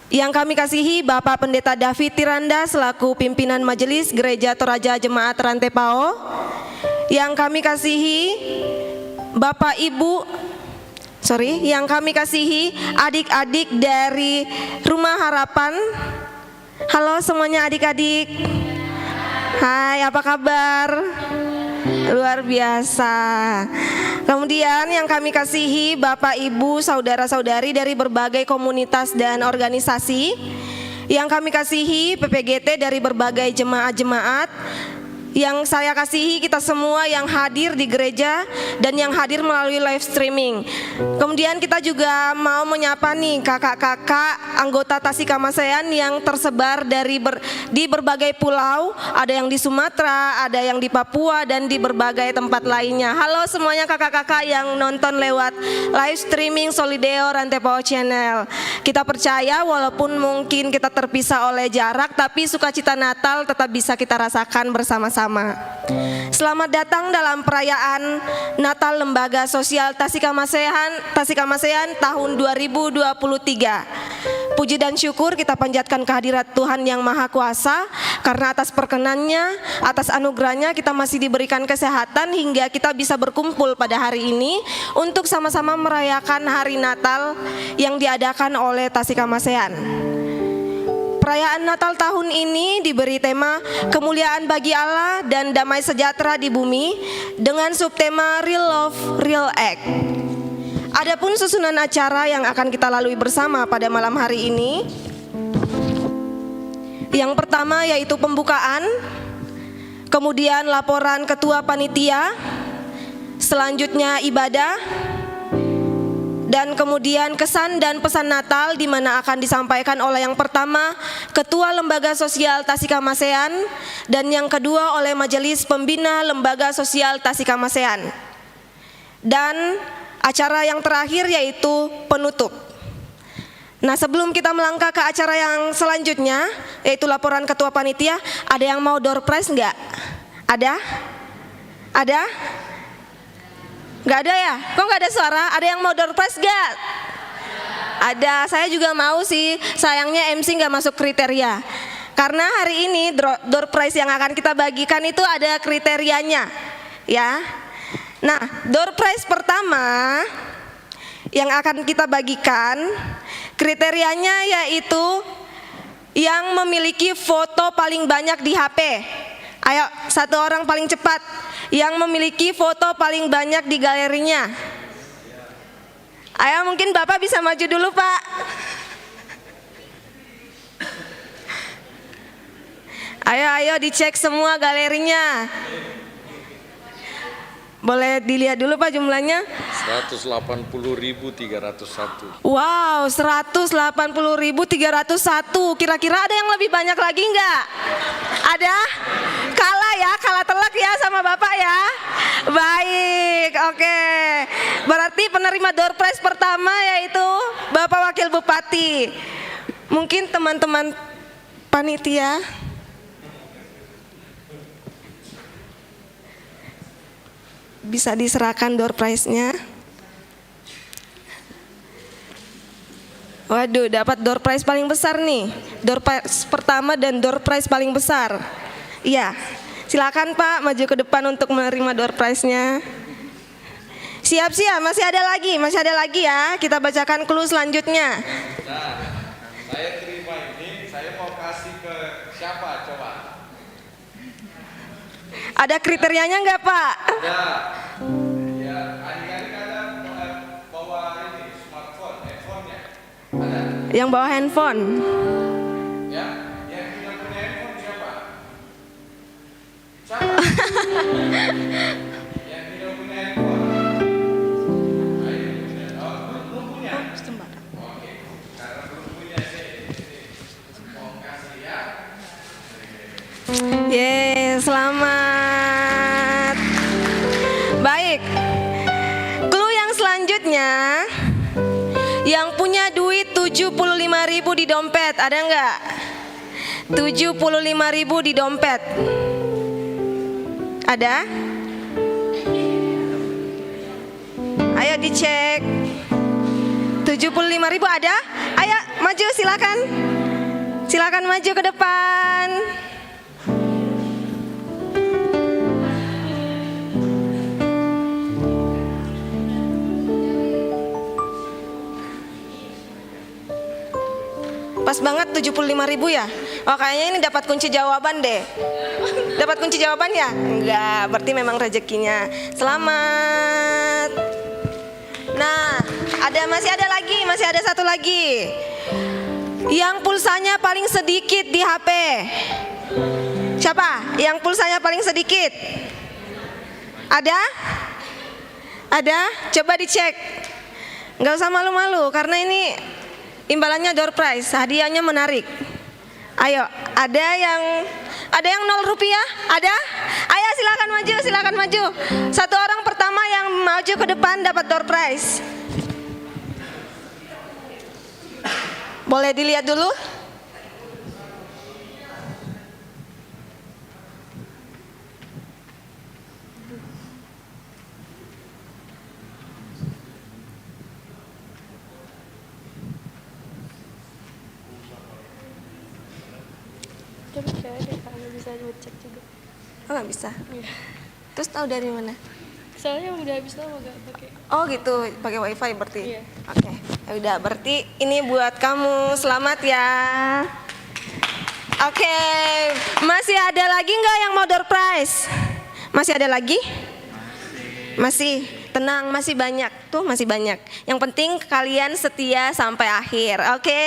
Yang kami kasihi Bapak Pendeta David Tiranda selaku pimpinan Majelis Gereja Toraja Jemaat Rantepao. Yang kami kasihi yang kami kasihi adik-adik dari Rumah Harapan. Halo semuanya adik-adik. Hai, apa kabar? Luar biasa. Kemudian yang kami kasihi Bapak Ibu saudara-saudari dari berbagai komunitas dan organisasi. Yang kami kasihi PPGT dari berbagai jemaat-jemaat. Yang saya kasihi kita semua yang hadir di gereja dan yang hadir melalui live streaming. Kemudian kita juga mau menyapa nih kakak-kakak anggota Tasikamasean yang tersebar di berbagai pulau. Ada yang di Sumatera, ada yang di Papua dan di berbagai tempat lainnya. Halo semuanya kakak-kakak yang nonton lewat live streaming Solideo Rantepao Channel. Kita percaya walaupun mungkin kita terpisah oleh jarak, tapi sukacita Natal tetap bisa kita rasakan bersama-sama. Selamat datang dalam perayaan Natal Lembaga Sosial Tasikamasean tahun 2023. Puji dan syukur kita panjatkan kehadirat Tuhan yang Maha Kuasa, karena atas perkenannya, atas anugerahnya kita masih diberikan kesehatan hingga kita bisa berkumpul pada hari ini untuk sama-sama merayakan hari Natal yang diadakan oleh Tasikamasean. Perayaan Natal tahun ini diberi tema kemuliaan bagi Allah dan damai sejahtera di bumi dengan subtema Real Love, Real Act. Adapun susunan acara yang akan kita lalui bersama pada malam hari ini, yang pertama yaitu pembukaan, kemudian laporan ketua panitia, selanjutnya ibadah, dan kemudian kesan dan pesan Natal di mana akan disampaikan oleh yang pertama Ketua Lembaga Sosial Tasikamasean dan yang kedua oleh Majelis Pembina Lembaga Sosial Tasikamasean. Dan acara yang terakhir yaitu penutup. Nah, sebelum kita melangkah ke acara yang selanjutnya yaitu laporan ketua panitia, ada yang mau door prize enggak? Ada? Ada? Gak ada ya? Kok gak ada suara? Ada yang mau door prize gak? Ada, saya juga mau sih. Sayangnya MC gak masuk kriteria. Karena hari ini door prize yang akan kita bagikan itu ada kriterianya, ya. Nah, door prize pertama yang akan kita bagikan kriterianya yaitu yang memiliki foto paling banyak di HP. Ayo, satu orang paling cepat yang memiliki foto paling banyak di galerinya. Ayo, mungkin Bapak bisa maju dulu, Pak. Ayo dicek semua galerinya. Boleh dilihat dulu Pak jumlahnya? 180.301. Wow, 180.301. Kira-kira ada yang lebih banyak lagi enggak? Ada? Kalah ya, kalah telak ya sama Bapak ya. Baik, oke. Berarti penerima door prize pertama yaitu Bapak Wakil Bupati. Mungkin teman-teman panitia bisa diserahkan door prize-nya. Waduh, dapat door prize paling besar nih. Door prize pertama dan door prize paling besar. Iya, silakan Pak maju ke depan untuk menerima door prize-nya. Siap-siap, masih ada lagi ya. Kita bacakan clue selanjutnya. Nah, saya terima ini, saya mau kasih ke siapa coba? Ada kriterianya enggak Pak? Ada. Ya, adik-adik ada bawa ini smartphone, handphone-nya. Ada. Yang bawa handphone. Ya, yang tidak punya handphone siapa? Siapa? Yang tidak punya handphone. Ayo, belum punya. Oke, karena belum punya sih. Mau kasih ya. Selamat. Baik. Clue yang selanjutnya, yang punya duit 75.000 di dompet, ada enggak? 75.000 di dompet. Ada? Ayo dicek. 75.000 ada? Ayo Maju silakan. Silakan maju ke depan. Pas banget 75.000 ya. Oh kayaknya ini dapat kunci jawaban deh. Dapat kunci jawaban ya? Enggak, berarti memang rezekinya. Selamat. Nah, masih ada satu lagi. Yang pulsanya paling sedikit di HP. Siapa? Yang pulsanya paling sedikit? Ada? Ada? Coba dicek. Enggak usah malu-malu karena ini imbalannya door prize, hadiahnya menarik. Ayo, ada yang 0 rupiah? Ada? Ayo silakan maju. Satu orang pertama yang maju ke depan dapat door prize. Boleh dilihat dulu? Tapi gak ada, kalau bisa ngecek juga. Oh nggak bisa. Iya. Terus tahu dari mana? Soalnya udah habis lama gak pakai. Oh gitu, pakai wifi berarti. Iya. Oke, ya udah berarti ini buat kamu, selamat ya. Oke, masih ada lagi nggak yang mau door prize? Masih ada lagi? Masih, tenang, masih banyak tuh, masih banyak. Yang penting kalian setia sampai akhir, oke?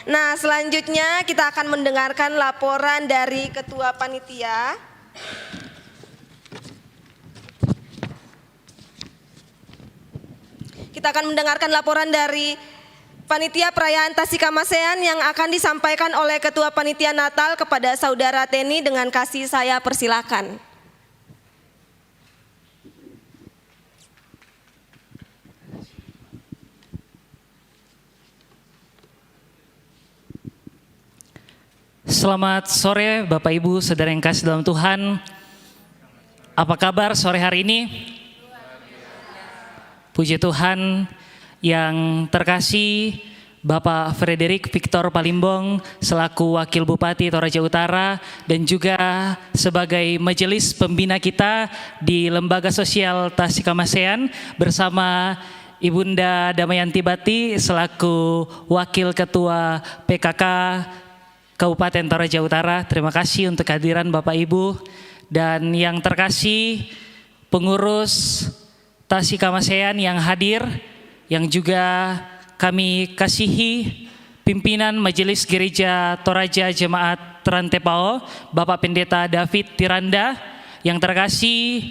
Nah selanjutnya kita akan mendengarkan laporan dari Ketua Panitia. Kita akan mendengarkan laporan dari Panitia Perayaan Tasikamasean yang akan disampaikan oleh Ketua Panitia Natal kepada Saudara Teni. Dengan kasih saya persilakan. Selamat sore Bapak Ibu Saudara yang kasih dalam Tuhan. Apa kabar sore hari ini? Puji Tuhan. Yang terkasih Bapak Frederick Victor Palimbong selaku Wakil Bupati Toraja Utara dan juga sebagai majelis pembina kita di Lembaga Sosial Tasikamasean bersama Ibunda Damayanti Bati selaku Wakil Ketua PKK Kabupaten Toraja Utara. Terima kasih untuk kehadiran Bapak Ibu. Dan yang terkasih pengurus Tasikamasean yang hadir, yang juga kami kasihi pimpinan Majelis Gereja Toraja Jemaat Trantepao, Bapak Pendeta David Tiranda, yang terkasih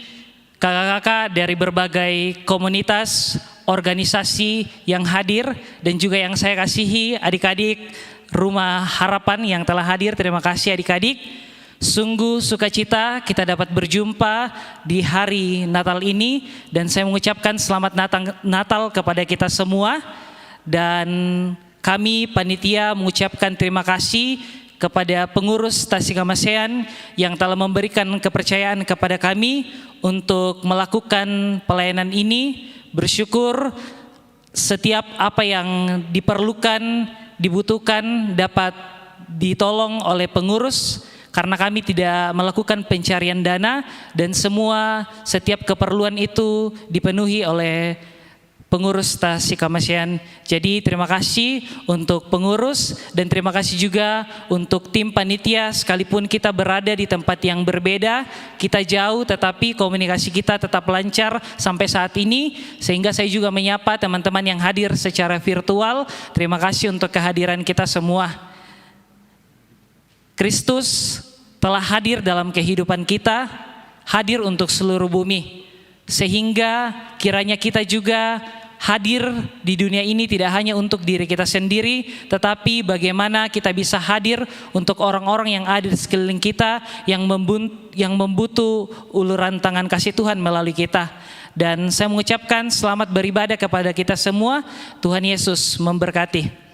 kakak-kakak dari berbagai komunitas, organisasi yang hadir, dan juga yang saya kasihi adik-adik Rumah Harapan yang telah hadir. Terima kasih adik-adik. Sungguh sukacita kita dapat berjumpa di hari Natal ini, dan saya mengucapkan selamat Natal kepada kita semua. Dan kami panitia mengucapkan terima kasih kepada pengurus Tasikamasean yang telah memberikan kepercayaan kepada kami untuk melakukan pelayanan ini. Bersyukur setiap apa yang diperlukan, dibutuhkan dapat ditolong oleh pengurus, karena kami tidak melakukan pencarian dana dan setiap keperluan itu dipenuhi oleh pengurus Tasikamasean. Jadi terima kasih untuk pengurus dan terima kasih juga untuk tim panitia. Sekalipun kita berada di tempat yang berbeda, kita jauh tetapi komunikasi kita tetap lancar sampai saat ini. Sehingga saya juga menyapa teman-teman yang hadir secara virtual. Terima kasih untuk kehadiran kita semua. Kristus telah hadir dalam kehidupan kita, hadir untuk seluruh bumi. Sehingga kiranya kita juga hadir di dunia ini tidak hanya untuk diri kita sendiri, tetapi bagaimana kita bisa hadir untuk orang-orang yang ada di sekeliling kita, yang membutuh uluran tangan kasih Tuhan melalui kita. Dan saya mengucapkan selamat beribadah kepada kita semua. Tuhan Yesus memberkati.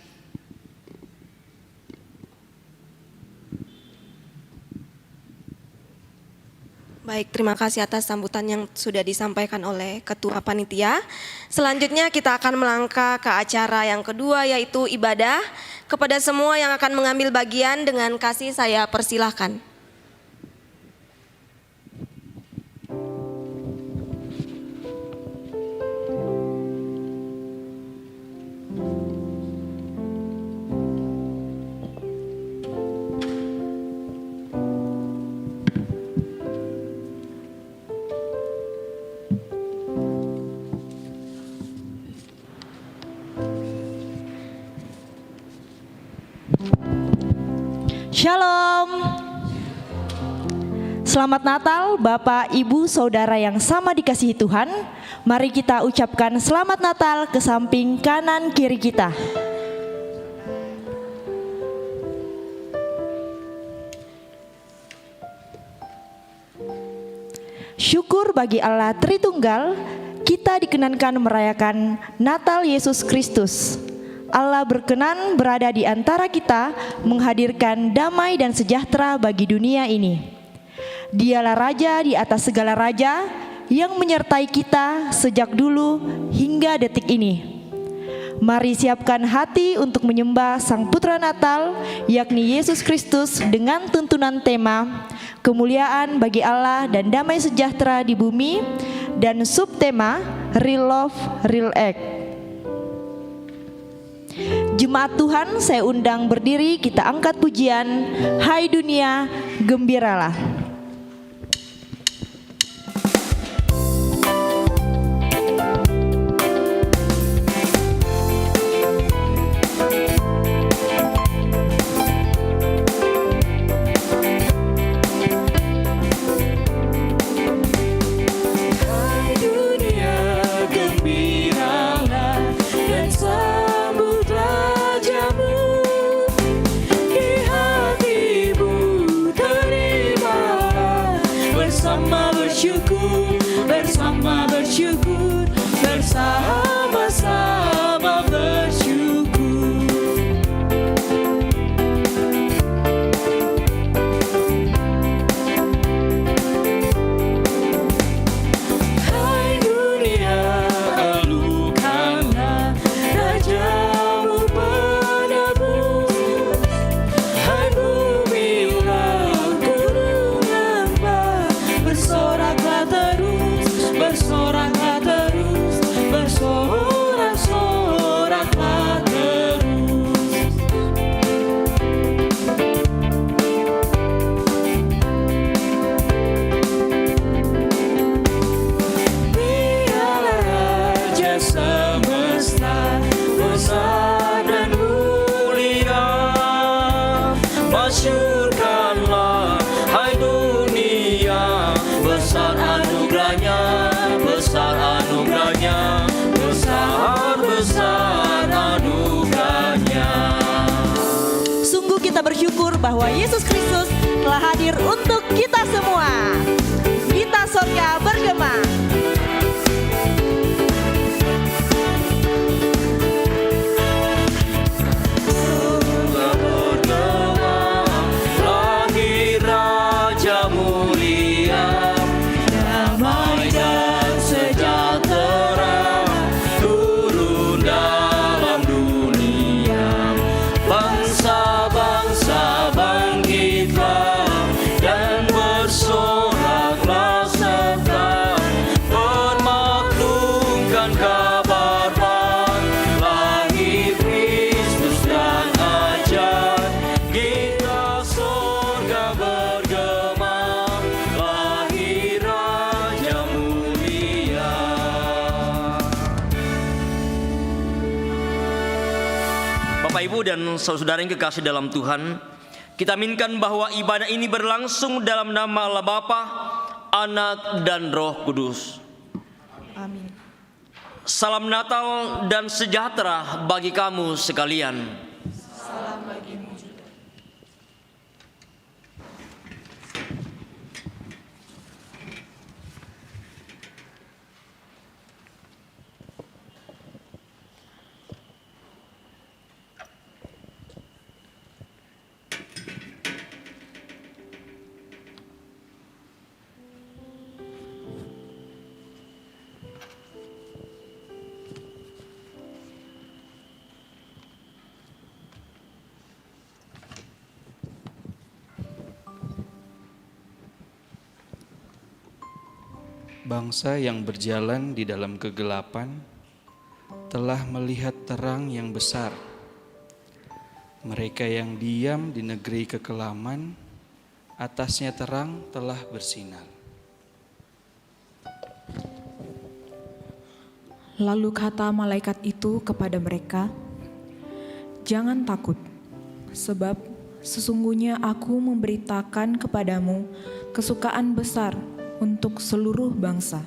Baik, terima kasih atas sambutan yang sudah disampaikan oleh Ketua Panitia. Selanjutnya kita akan melangkah ke acara yang kedua, yaitu ibadah. Kepada semua yang akan mengambil bagian, dengan kasih saya persilahkan. Shalom. Selamat Natal Bapak, Ibu, Saudara yang sama dikasihi Tuhan. Mari kita ucapkan Selamat Natal ke samping kanan kiri kita. Syukur bagi Allah Tritunggal, kita dikenankan merayakan Natal Yesus Kristus. Allah berkenan berada di antara kita, menghadirkan damai dan sejahtera bagi dunia ini. Dialah Raja di atas segala raja, yang menyertai kita sejak dulu hingga detik ini. Mari siapkan hati untuk menyembah Sang Putra Natal, yakni Yesus Kristus, dengan tuntunan tema kemuliaan bagi Allah dan damai sejahtera di bumi, dan subtema Real Love, Real Act. Jemaat Tuhan, saya undang berdiri, kita angkat pujian Hai Dunia Gembiralah. Bersama bersyukur, bersama-sama bersyukur. Hai dunia, alukanlah Rajamu penebus. Hai bumi, gunung lembah, bersoraklah terus, bersoraklah terus, bersorak-soraklah terus. Dialah Raja semesta, besar dan mulia. Masyurkanlah hai dunia, besar anugerahnya, besar anugerahnya, besar anugerahnya. Sungguh kita bersyukur bahwa Yesus Kristus telah hadir untuk kita semua. Kita sorga bergema. Lahir Raja mulia, damai dan sejahtera turun dalam dunia. Bangsa-bangsa bangkitlah dan bersoraklah serta permaklumkan kabar baik. Lahir Kristus dan ajar, kita sorga bergema. Lahir Raja mulia. Bapak, Ibu, dan saudara yang kekasih dalam Tuhan, kita aminkan bahwa ibadah ini berlangsung dalam nama Allah Bapa, Anak, dan Roh Kudus. Amin. Salam Natal dan sejahtera bagi kamu sekalian. Bangsa yang berjalan di dalam kegelapan telah melihat terang yang besar. Mereka yang diam di negeri kekelaman, atasnya terang telah bersinar. Lalu kata malaikat itu kepada mereka, "Jangan takut, sebab sesungguhnya aku memberitakan kepadamu kesukaan besar untuk seluruh bangsa.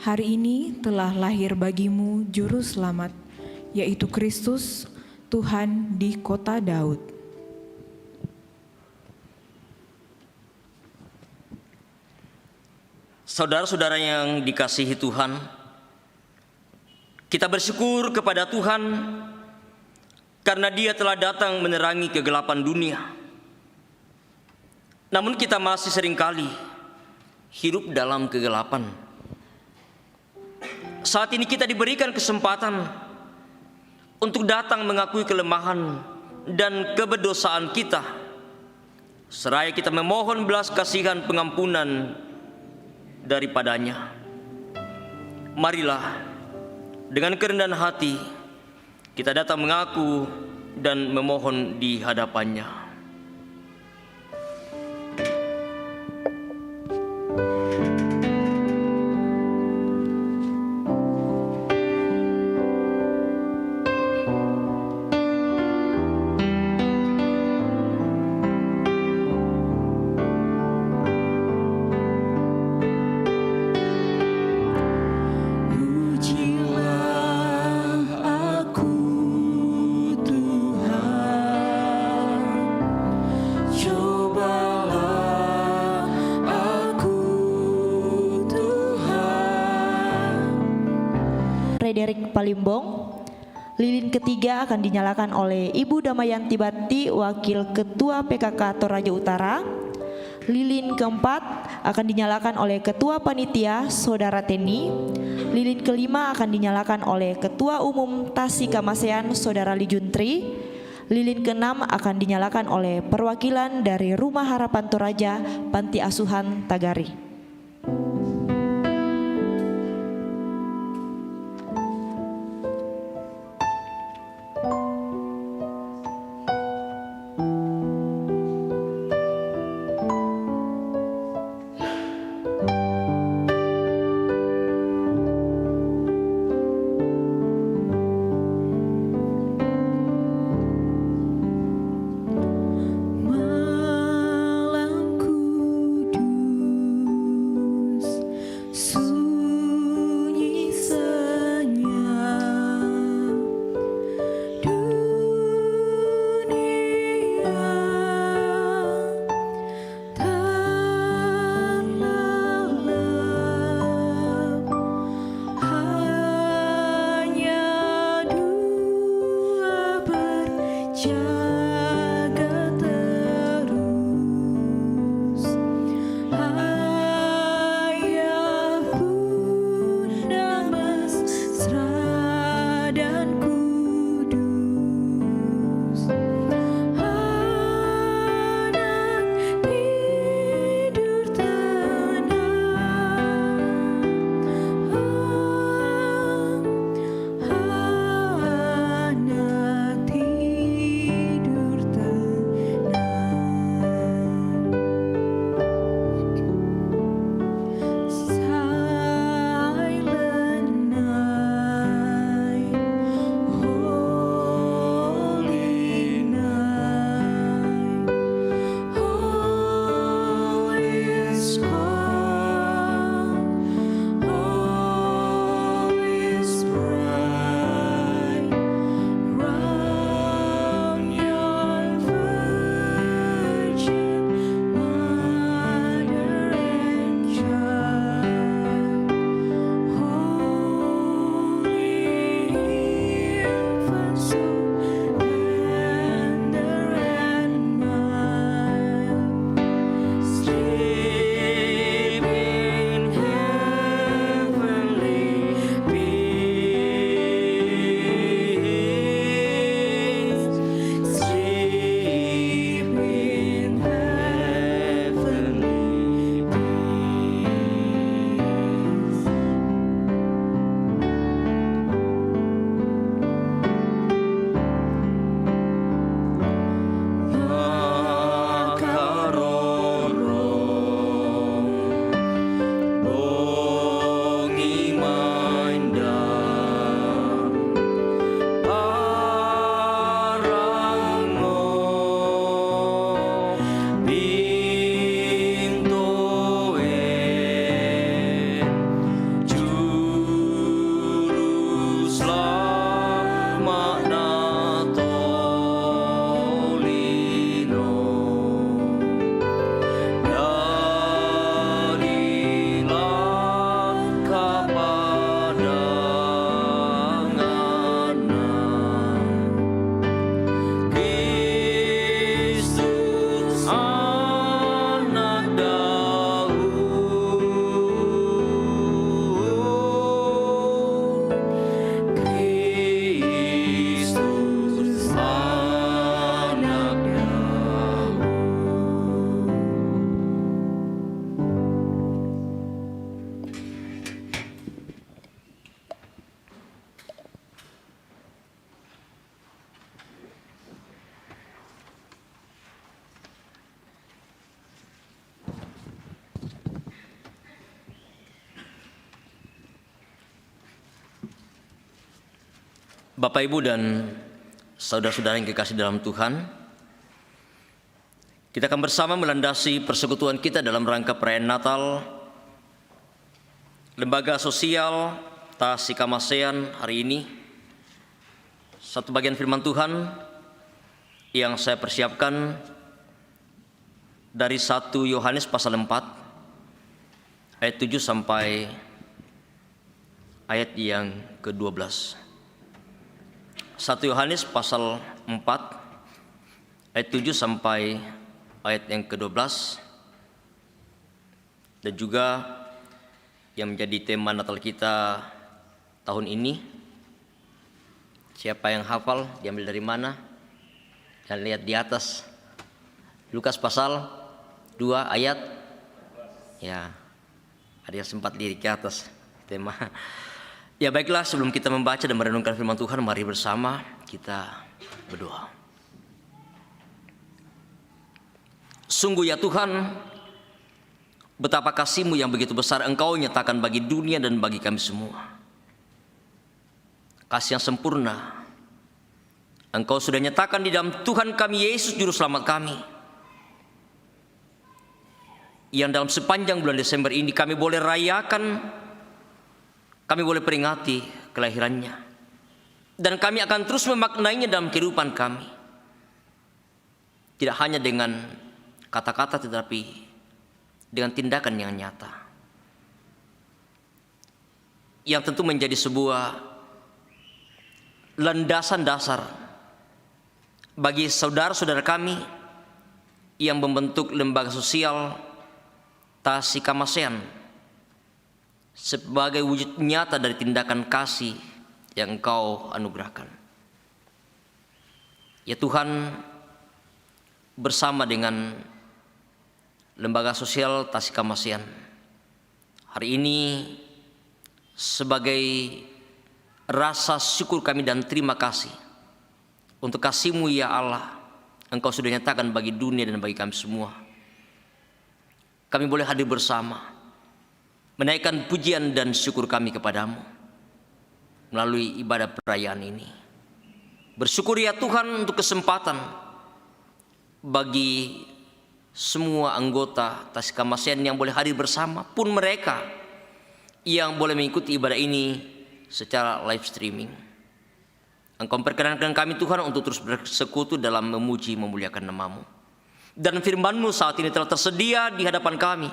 Hari ini telah lahir bagimu juru selamat, yaitu Kristus, Tuhan di kota Daud." Saudara-saudara yang dikasihi Tuhan, kita bersyukur kepada Tuhan karena Dia telah datang menerangi kegelapan dunia. Namun kita masih seringkali hidup dalam kegelapan. Saat ini kita diberikan kesempatan untuk datang mengakui kelemahan dan keberdosaan kita, seraya kita memohon belas kasihan pengampunan daripadanya. Marilah dengan kerendahan hati kita datang mengaku dan memohon di hadapannya. Frederik Palimbong. Lilin ketiga akan dinyalakan oleh Ibu Damayanti Batti, Wakil Ketua PKK Toraja Utara. Lilin keempat akan dinyalakan oleh Ketua Panitia Saudara Teni. Lilin kelima akan dinyalakan oleh Ketua Umum Tasikamasean Saudara Lijuntri. Lilin keenam akan dinyalakan oleh perwakilan dari Rumah Harapan Toraja Panti Asuhan Tagari. Malam kudus Bapak, Ibu, dan saudara-saudara yang kekasih dalam Tuhan, kita akan bersama melandasi persekutuan kita dalam rangka perayaan Natal Lembaga Sosial Tasikamasean hari ini. Satu bagian firman Tuhan yang saya persiapkan dari 1 Yohanes pasal 4 ayat 7 sampai ayat yang ke-12. 1 Yohanes pasal 4 ayat 7 sampai ayat yang ke-12, dan juga yang menjadi tema Natal kita tahun ini. Siapa yang hafal, diambil dari mana? Dan lihat di atas, Lukas pasal 2 ayat, ya ada yang sempat lirik ke atas tema. Ya baiklah, sebelum kita membaca dan merenungkan firman Tuhan, mari bersama kita berdoa. Sungguh ya Tuhan, betapa kasih-Mu yang begitu besar Engkau nyatakan bagi dunia dan bagi kami semua. Kasih yang sempurna Engkau sudah nyatakan di dalam Tuhan kami Yesus Juru Selamat kami, yang dalam sepanjang bulan Desember ini kami boleh rayakan, kami boleh peringati kelahirannya, dan kami akan terus memaknainya dalam kehidupan kami. Tidak hanya dengan kata-kata, tetapi dengan tindakan yang nyata, yang tentu menjadi sebuah landasan dasar bagi saudara-saudara kami yang membentuk lembaga sosial Tasikamasean sebagai wujud nyata dari tindakan kasih yang Engkau anugerahkan. Ya Tuhan, bersama dengan lembaga sosial Tasikamasean hari ini, sebagai rasa syukur kami dan terima kasih untuk kasih-Mu ya Allah, Engkau sudah nyatakan bagi dunia dan bagi kami semua, kami boleh hadir bersama menaikkan pujian dan syukur kami kepadamu melalui ibadah perayaan ini. Bersyukur ya Tuhan untuk kesempatan bagi semua anggota Tasikamasean yang boleh hadir bersama, pun mereka yang boleh mengikuti ibadah ini secara live streaming. Engkau perkenankan kami Tuhan untuk terus bersekutu dalam memuji memuliakan nama-Mu. Dan firman-Mu saat ini telah tersedia di hadapan kami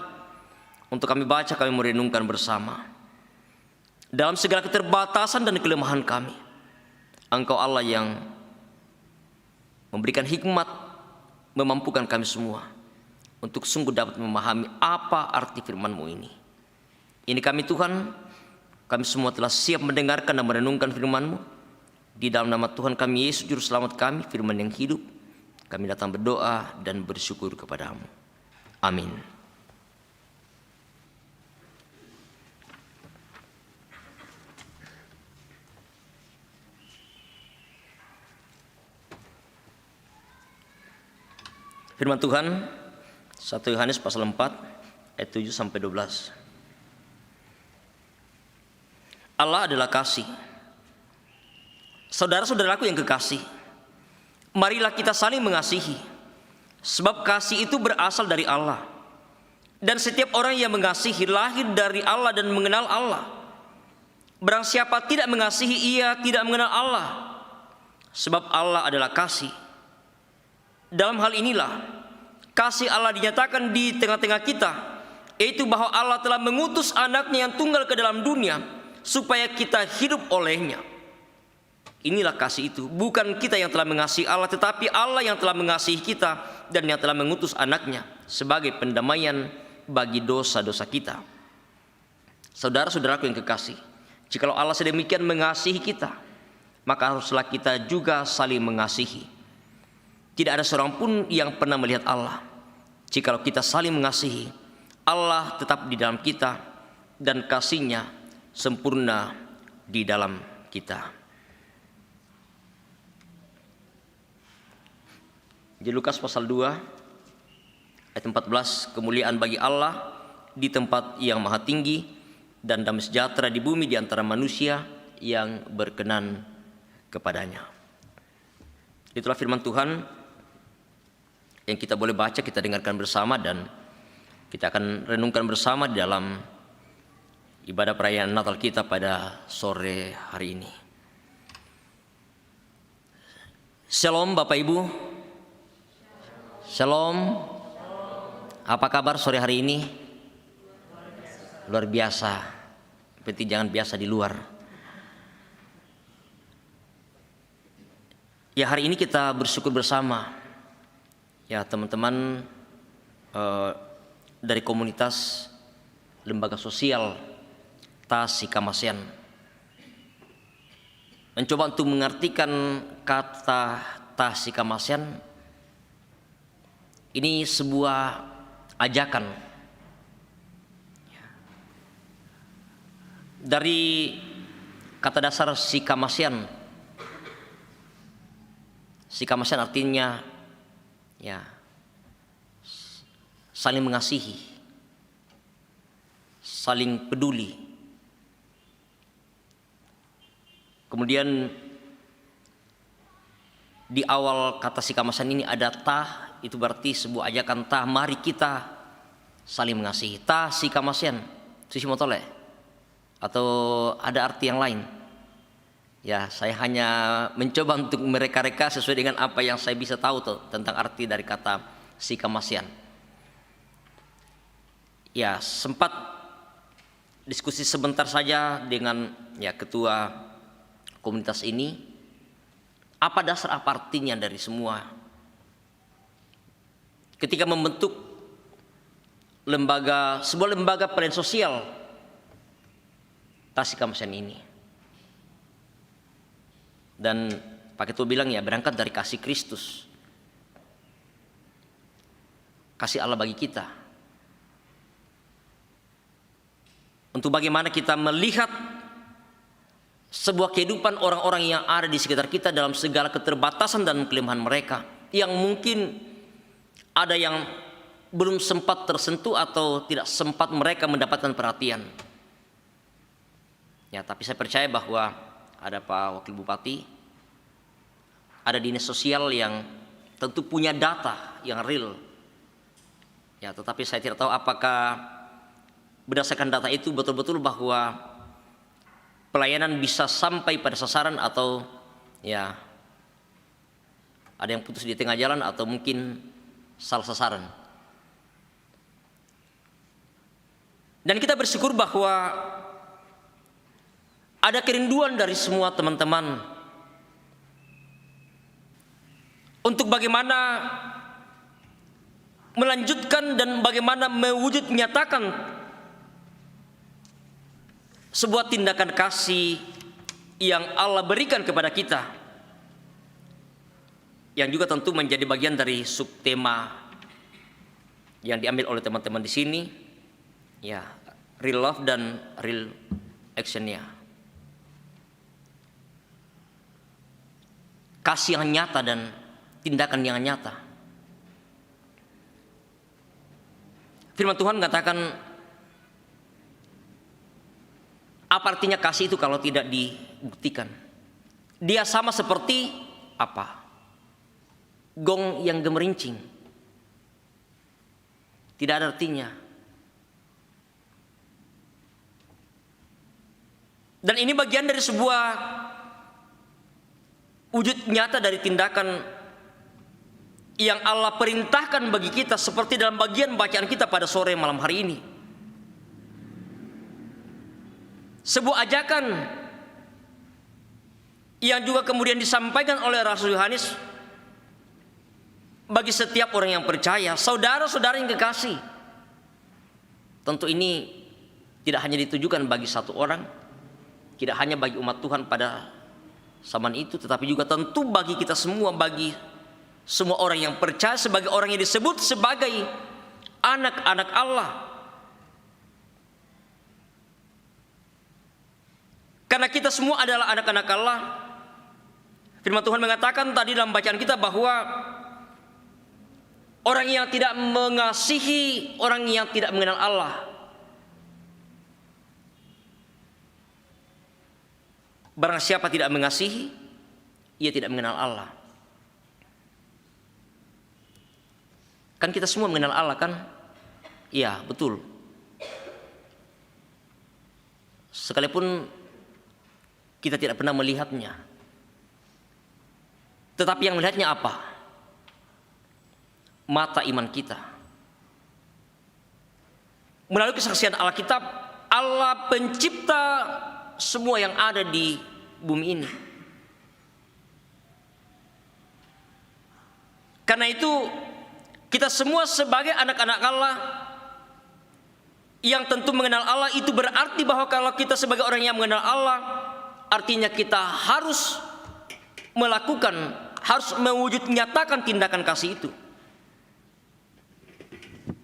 untuk kami baca, kami merenungkan bersama. Dalam segala keterbatasan dan kelemahan kami, Engkau Allah yang memberikan hikmat, memampukan kami semua untuk sungguh dapat memahami apa arti firman-Mu ini. Ini kami Tuhan, kami semua telah siap mendengarkan dan merenungkan firman-Mu. Di dalam nama Tuhan kami Yesus Juru Selamat kami, firman yang hidup, kami datang berdoa dan bersyukur kepadamu. Amin. Firman Tuhan 1 Yohanes pasal 4 ayat 7 sampai 12. Allah adalah kasih. Saudara-saudaraku yang kekasih, marilah kita saling mengasihi, sebab kasih itu berasal dari Allah. Dan setiap orang yang mengasihi lahir dari Allah dan mengenal Allah. Barang siapa tidak mengasihi, ia tidak mengenal Allah, sebab Allah adalah kasih. Dalam hal inilah kasih Allah dinyatakan di tengah-tengah kita, yaitu bahwa Allah telah mengutus anaknya yang tunggal ke dalam dunia supaya kita hidup olehnya. Inilah kasih itu, bukan kita yang telah mengasihi Allah, tetapi Allah yang telah mengasihi kita dan yang telah mengutus anaknya sebagai pendamaian bagi dosa-dosa kita. Saudara-saudaraku yang kekasih, jikalau Allah sedemikian mengasihi kita, maka haruslah kita juga saling mengasihi. Tidak ada seorang pun yang pernah melihat Allah. Jikalau kita saling mengasihi, Allah tetap di dalam kita dan kasih-Nya sempurna di dalam kita. Di Lukas pasal 2 ayat 14, kemuliaan bagi Allah di tempat yang maha tinggi dan damai sejahtera di bumi di antara manusia yang berkenan kepadanya. Itulah firman Tuhan yang kita boleh baca, kita dengarkan bersama, dan kita akan renungkan bersama di dalam ibadah perayaan Natal kita pada sore hari ini. Shalom Bapak Ibu. Shalom. Apa kabar sore hari ini? Luar biasa. Berarti jangan biasa di luar. Ya, hari ini kita bersyukur bersama. Ya, teman-teman dari komunitas lembaga sosial TAS Sikamasean mencoba untuk mengartikan kata TAS Sikamasean ini sebuah ajakan dari kata dasar Sikamasean. Sikamasean artinya ya saling mengasihi, saling peduli. Kemudian di awal kata Sikamasean ini ada tah, itu berarti sebuah ajakan tah, mari kita saling mengasihi. Tah Sikamasean, sisi motole, atau ada arti yang lain? Ya, saya hanya mencoba untuk mereka-reka sesuai dengan apa yang saya bisa tahu tentang arti dari kata Sikamasean. Ya, sempat diskusi sebentar saja dengan ya ketua komunitas ini, apa dasar, apa artinya dari semua. Ketika membentuk sebuah lembaga pelayanan sosial TAS Sikamasean ini. Dan Pak Ketua bilang ya berangkat dari kasih Kristus, kasih Allah bagi kita. Untuk bagaimana kita melihat sebuah kehidupan orang-orang yang ada di sekitar kita dalam segala keterbatasan dan kelemahan mereka, yang mungkin ada yang belum sempat tersentuh atau tidak sempat mereka mendapatkan perhatian. Ya, tapi saya percaya bahwa ada Pak Wakil Bupati, ada dinas sosial yang tentu punya data yang real. Ya, tetapi saya tidak tahu apakah berdasarkan data itu betul-betul bahwa pelayanan bisa sampai pada sasaran, atau ya ada yang putus di tengah jalan atau mungkin salah sasaran. Dan kita bersyukur bahwa ada kerinduan dari semua teman-teman untuk bagaimana melanjutkan dan bagaimana mewujud nyatakan sebuah tindakan kasih yang Allah berikan kepada kita, yang juga tentu menjadi bagian dari subtema yang diambil oleh teman-teman di sini, ya, real love dan real actionnya. Kasih yang nyata dan tindakan yang nyata. Firman Tuhan mengatakan, apa artinya kasih itu kalau tidak dibuktikan? Dia sama seperti apa? Gong yang gemerincing. Tidak ada artinya. Dan ini bagian dari sebuah wujud nyata dari tindakan yang Allah perintahkan bagi kita, seperti dalam bagian bacaan kita pada sore malam hari ini. Sebuah ajakan yang juga kemudian disampaikan oleh Rasul Yohanes bagi setiap orang yang percaya, saudara-saudara yang kekasih. Tentu ini tidak hanya ditujukan bagi satu orang, tidak hanya bagi umat Tuhan pada zaman itu, tetapi juga tentu bagi kita semua, bagi semua orang yang percaya, sebagai orang yang disebut sebagai anak-anak Allah. Karena kita semua adalah anak-anak Allah. Firman Tuhan mengatakan tadi dalam bacaan kita bahwa orang yang tidak mengasihi, orang yang tidak mengenal Allah, barang siapa tidak mengasihi, ia tidak mengenal Allah. Kan kita semua mengenal Allah kan? Iya, betul. Sekalipun kita tidak pernah melihatnya. Tetapi yang melihatnya apa? Mata iman kita. Melalui kesaksian Alkitab, Allah pencipta semua yang ada di bumi ini. Karena itu kita semua sebagai anak-anak Allah yang tentu mengenal Allah, itu berarti bahwa kalau kita sebagai orang yang mengenal Allah, artinya kita harus melakukan, harus mewujud nyatakan tindakan kasih itu.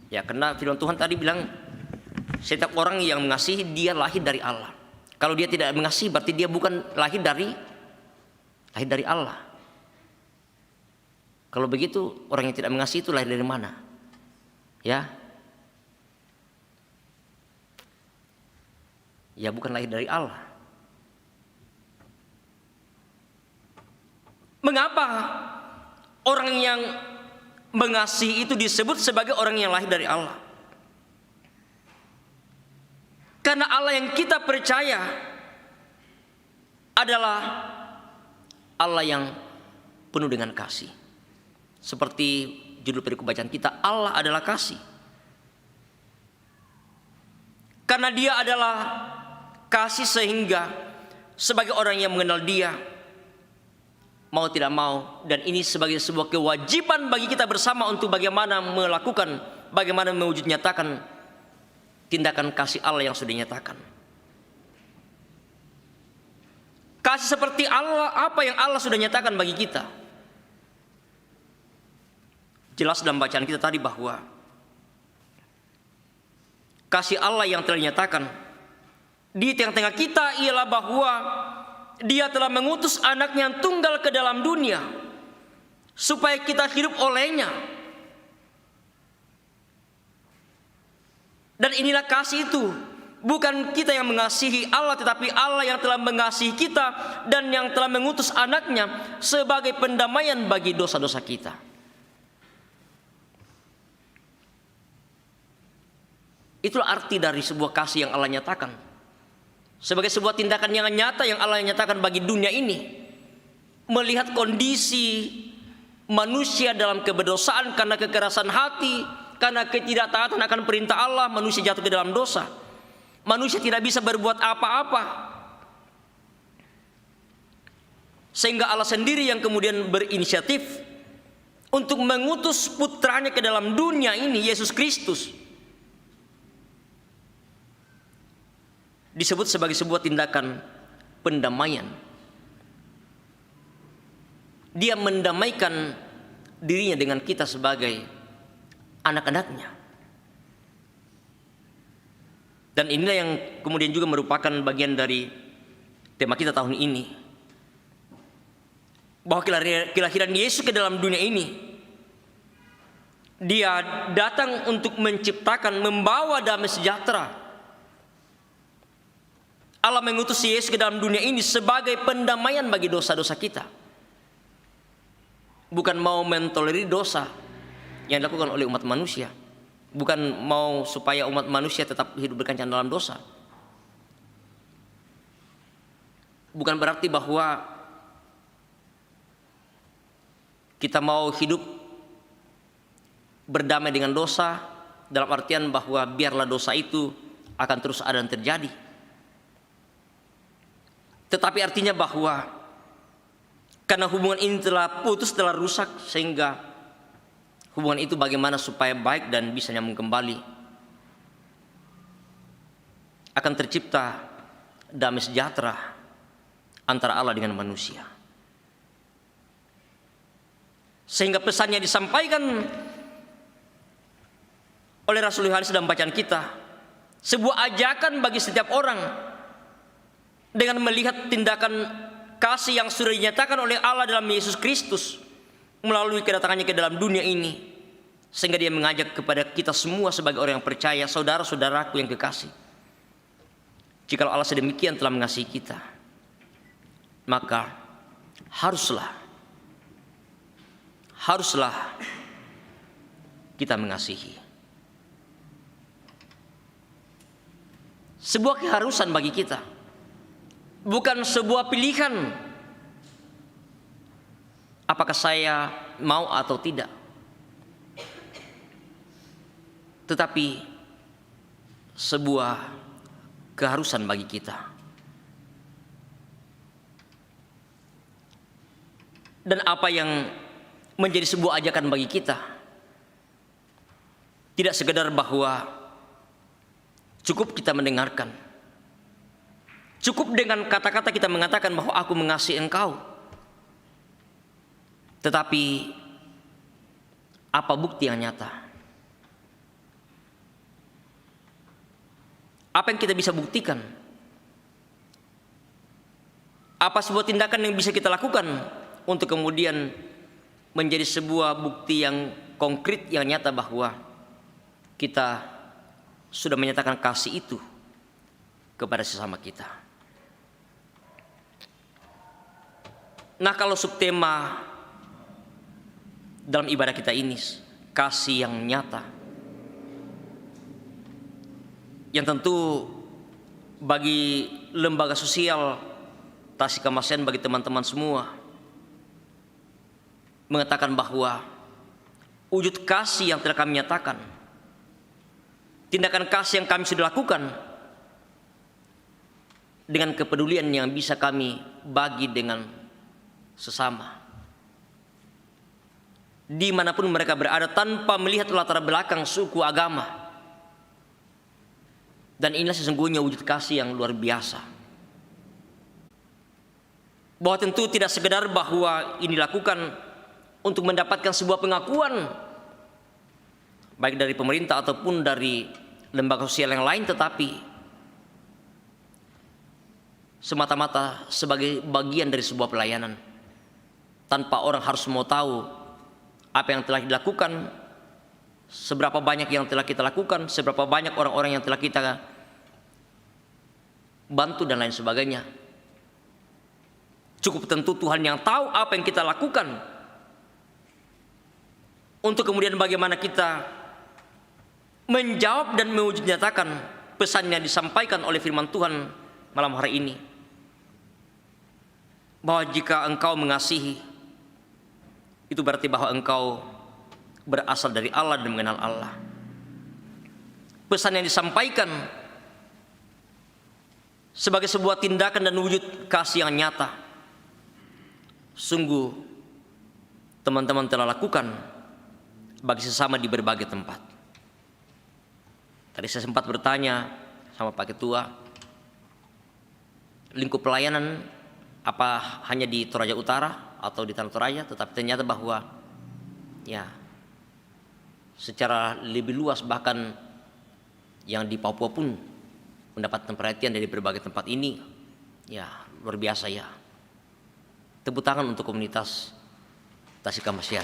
Ya, karena firman Tuhan tadi bilang setiap orang yang mengasihi dia lahir dari Allah. Kalau dia tidak mengasihi berarti dia bukan lahir dari Allah. Kalau begitu orang yang tidak mengasihi itu lahir dari mana? Ya. Ya bukan lahir dari Allah. Mengapa orang yang mengasihi itu disebut sebagai orang yang lahir dari Allah? Karena Allah yang kita percaya adalah Allah yang penuh dengan kasih. Seperti judul perikop bacaan kita, Allah adalah kasih. Karena dia adalah kasih sehingga sebagai orang yang mengenal dia, mau tidak mau, dan ini sebagai sebuah kewajiban bagi kita bersama untuk bagaimana melakukan, bagaimana mewujud nyatakan tindakan kasih Allah yang sudah dinyatakan. Kasih seperti Allah, apa yang Allah sudah nyatakan bagi kita. Jelas dalam bacaan kita tadi bahwa kasih Allah yang telah dinyatakan di tengah-tengah kita ialah bahwa Dia telah mengutus anaknya yang tunggal ke dalam dunia supaya kita hidup olehnya. Dan inilah kasih itu. Bukan kita yang mengasihi Allah, tetapi Allah yang telah mengasihi kita dan yang telah mengutus anaknya sebagai pendamaian bagi dosa-dosa kita. Itulah arti dari sebuah kasih yang Allah nyatakan. Sebagai sebuah tindakan yang nyata yang Allah nyatakan bagi dunia ini. Melihat kondisi manusia dalam keberdosaan karena kekerasan hati, karena ketidaktaatan akan perintah Allah, manusia jatuh ke dalam dosa. Manusia tidak bisa berbuat apa-apa. Sehingga Allah sendiri yang kemudian berinisiatif untuk mengutus putranya ke dalam dunia ini, Yesus Kristus. Disebut sebagai sebuah tindakan pendamaian. Dia mendamaikan dirinya dengan kita sebagai anak-anaknya. Dan inilah yang kemudian juga merupakan bagian dari tema kita tahun ini. Bahwa kelahiran Yesus ke dalam dunia ini, Dia datang untuk menciptakan, membawa damai sejahtera. Allah mengutus Yesus ke dalam dunia ini sebagai pendamaian bagi dosa-dosa kita. Bukan mau mentolerir dosa yang dilakukan oleh umat manusia. Bukan mau supaya umat manusia tetap hidup berkancan dalam dosa. Bukan berarti bahwa kita mau hidup berdamai dengan dosa, dalam artian bahwa biarlah dosa itu akan terus ada dan terjadi. Tetapi artinya bahwa karena hubungan ini telah putus, telah rusak, sehingga hubungan itu bagaimana supaya baik dan bisa nyambung kembali. Akan tercipta damai sejahtera antara Allah dengan manusia. Sehingga pesannya disampaikan oleh Rasul Yohanes dalam bacaan kita, sebuah ajakan bagi setiap orang dengan melihat tindakan kasih yang sudah dinyatakan oleh Allah dalam Yesus Kristus melalui kedatangannya ke dalam dunia ini, sehingga Dia mengajak kepada kita semua sebagai orang yang percaya, saudara-saudaraku yang kekasih, jikalau Allah sedemikian telah mengasihi kita, maka haruslah kita mengasihi. Sebuah keharusan bagi kita, bukan sebuah pilihan. Apakah saya mau atau tidak? Tetapi sebuah keharusan bagi kita. Dan apa yang menjadi sebuah ajakan bagi kita, tidak sekedar bahwa cukup kita mendengarkan, cukup dengan kata-kata kita mengatakan bahwa aku mengasihi engkau, tetapi apa bukti yang nyata? Apa yang kita bisa buktikan? Apa sebuah tindakan yang bisa kita lakukan untuk kemudian menjadi sebuah bukti yang konkret, yang nyata bahwa kita sudah menyatakan kasih itu kepada sesama kita. Nah, kalau subtema dalam ibadah kita ini kasih yang nyata, yang tentu bagi lembaga sosial Tasikmalaya, bagi teman-teman semua, mengatakan bahwa wujud kasih yang telah kami nyatakan, tindakan kasih yang kami sudah lakukan, dengan kepedulian yang bisa kami bagi dengan sesama, dimanapun mereka berada, tanpa melihat latar belakang suku agama. Dan inilah sesungguhnya wujud kasih yang luar biasa, bahwa tentu tidak sekedar bahwa ini dilakukan untuk mendapatkan sebuah pengakuan baik dari pemerintah ataupun dari lembaga sosial yang lain, tetapi semata-mata sebagai bagian dari sebuah pelayanan, tanpa orang harus mau tahu apa yang telah dilakukan, seberapa banyak yang telah kita lakukan, seberapa banyak orang-orang yang telah kita bantu dan lain sebagainya. Cukup tentu Tuhan yang tahu apa yang kita lakukan, untuk kemudian bagaimana kita menjawab dan mewujud nyatakan pesan yang disampaikan oleh firman Tuhan malam hari ini, bahwa jika engkau mengasihi, itu berarti bahwa engkau berasal dari Allah dan mengenal Allah. Pesan yang disampaikan sebagai sebuah tindakan dan wujud kasih yang nyata, sungguh teman-teman telah lakukan bagi sesama di berbagai tempat. Tadi saya sempat bertanya sama Pak Ketua, lingkup pelayanan apa hanya di Toraja Utara atau di Tanah Toraja, tetapi ternyata bahwa ya secara lebih luas, bahkan yang di Papua pun mendapatkan perhatian dari berbagai tempat ini. Ya luar biasa ya. Tepuk tangan untuk komunitas Tasikmalaya.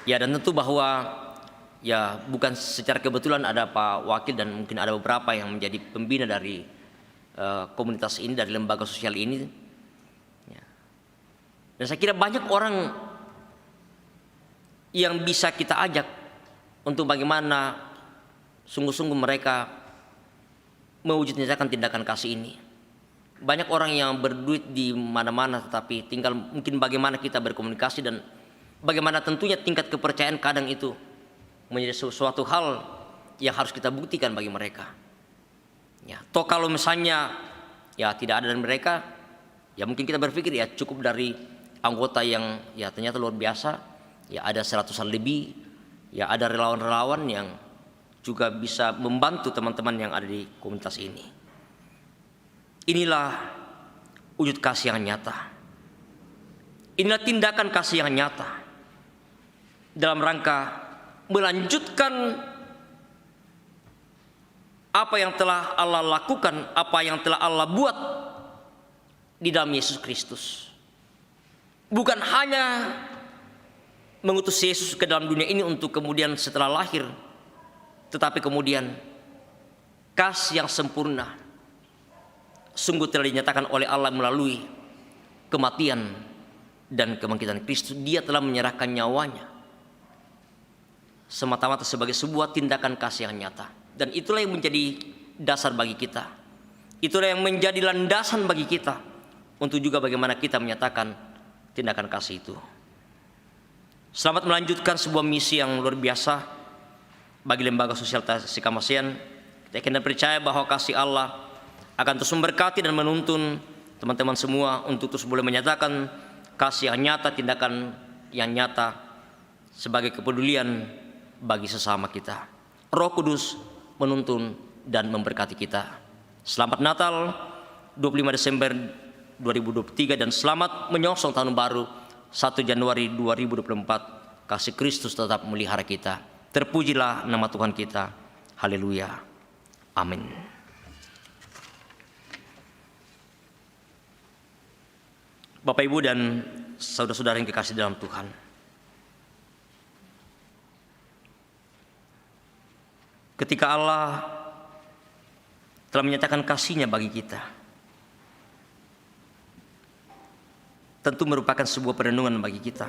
Ya, dan tentu bahwa ya bukan secara kebetulan ada Pak Wakil dan mungkin ada beberapa yang menjadi pembina dari komunitas ini, dari lembaga sosial ini. Ya. Dan saya kira banyak orang yang bisa kita ajak untuk bagaimana sungguh-sungguh mereka mewujudkan tindakan kasih ini. Banyak orang yang berduit di mana-mana, tetapi tinggal mungkin bagaimana kita berkomunikasi dan bagaimana tentunya tingkat kepercayaan kadang itu menjadi sesuatu hal yang harus kita buktikan bagi mereka. Ya, toh kalau misalnya ya tidak ada dari mereka, ya mungkin kita berpikir ya cukup dari anggota yang ya ternyata luar biasa, ya ada 100-an lebih, ya ada relawan-relawan yang juga bisa membantu teman-teman yang ada di komunitas ini. Inilah wujud kasih yang nyata. Inilah tindakan kasih yang nyata dalam rangka melanjutkan apa yang telah Allah lakukan, apa yang telah Allah buat di dalam Yesus Kristus. Bukan hanya mengutus Yesus ke dalam dunia ini untuk kemudian setelah lahir, tetapi kemudian kasih yang sempurna sungguh telah dinyatakan oleh Allah melalui kematian dan kebangkitan Kristus. Dia telah menyerahkan nyawanya semata-mata sebagai sebuah tindakan kasih yang nyata. Dan itulah yang menjadi dasar bagi kita. Itulah yang menjadi landasan bagi kita untuk juga bagaimana kita menyatakan tindakan kasih itu. Selamat melanjutkan sebuah misi yang luar biasa bagi Lembaga Sosial Tasikmalaya. Kita kena percaya bahwa kasih Allah akan terus memberkati dan menuntun teman-teman semua untuk terus boleh menyatakan kasih yang nyata, tindakan yang nyata sebagai kepedulian bagi sesama kita. Roh Kudus menuntun dan memberkati kita. Selamat Natal 25 Desember 2023 dan selamat menyongsong tahun baru 1 Januari 2024. Kasih Kristus tetap melihara kita. Terpujilah nama Tuhan kita. Haleluya. Amin. Bapak, Ibu, dan saudara-saudara yang kekasih dalam Tuhan, ketika Allah telah menyatakan kasih-Nya bagi kita, tentu merupakan sebuah perenungan bagi kita.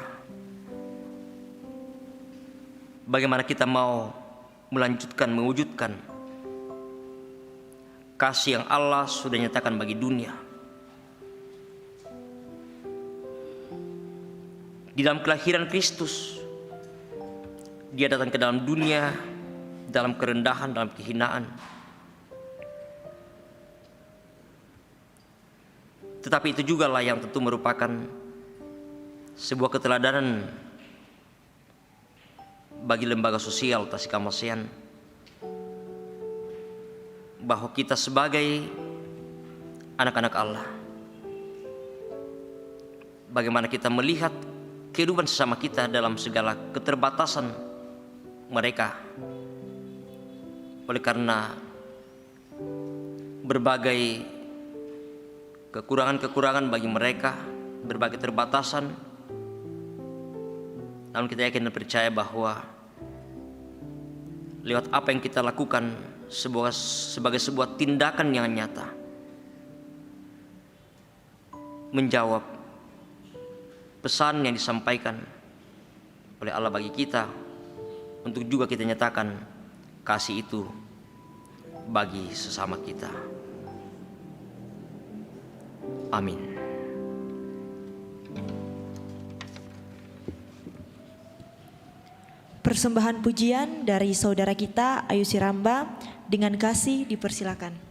Bagaimana kita mau melanjutkan, mewujudkan kasih yang Allah sudah nyatakan bagi dunia. Di dalam kelahiran Kristus, Dia datang ke dalam dunia dalam kerendahan, dalam kehinaan. Tetapi itu juga lah yang tentu merupakan sebuah keteladanan bagi Lembaga Sosial Tasikmalaya, bahwa kita sebagai anak-anak Allah, bagaimana kita melihat kehidupan sesama kita dalam segala keterbatasan mereka, oleh karena berbagai kekurangan-kekurangan bagi mereka, berbagai terbatasan. Namun kita yakin dan percaya bahwa lewat apa yang kita lakukan sebagai sebuah tindakan yang nyata, menjawab pesan yang disampaikan oleh Allah bagi kita, untuk juga kita nyatakan kasih itu bagi sesama kita. Amin. Persembahan pujian dari saudara kita Ayu Siramba dengan kasih dipersilakan.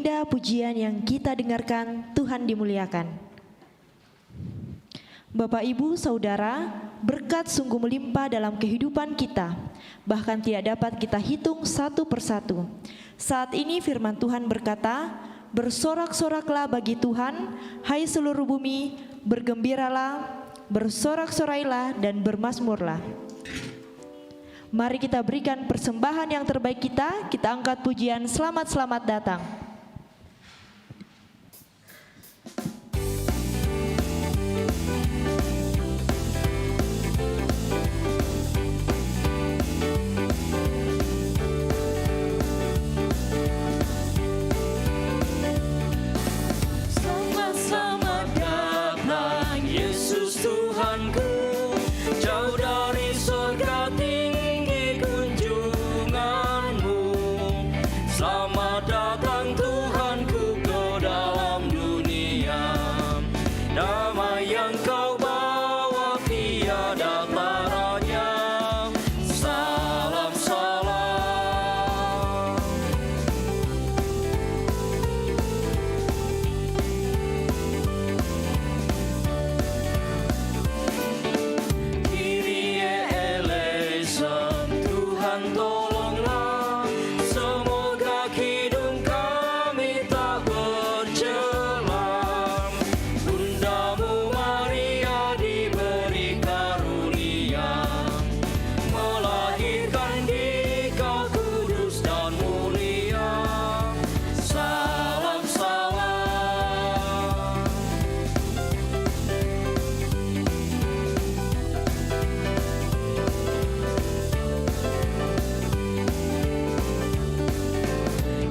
indah pujian yang kita dengarkan, Tuhan dimuliakan. Bapak, Ibu, Saudara, berkat sungguh melimpah dalam kehidupan kita, bahkan tidak dapat kita hitung satu persatu. Saat ini firman Tuhan berkata, bersorak-soraklah bagi Tuhan, hai seluruh bumi, bergembiralah, bersorak-sorailah dan bermazmurlah. Mari kita berikan persembahan yang terbaik kita angkat pujian selamat-selamat datang. Selamat datang Yesus Tuhanku, jauh dari surga tinggi kunjunganmu. Selamat datang Tuhanku ke dalam dunia, damai yang kau bawa tiada taranya. Salam salam. Kyrie eleison, Tuhan tolonglah, semoga kidung kami tak bercelah. Bundamu Maria diberi karunia, melahirkan Dikau kudus dan mulia. Salam salam.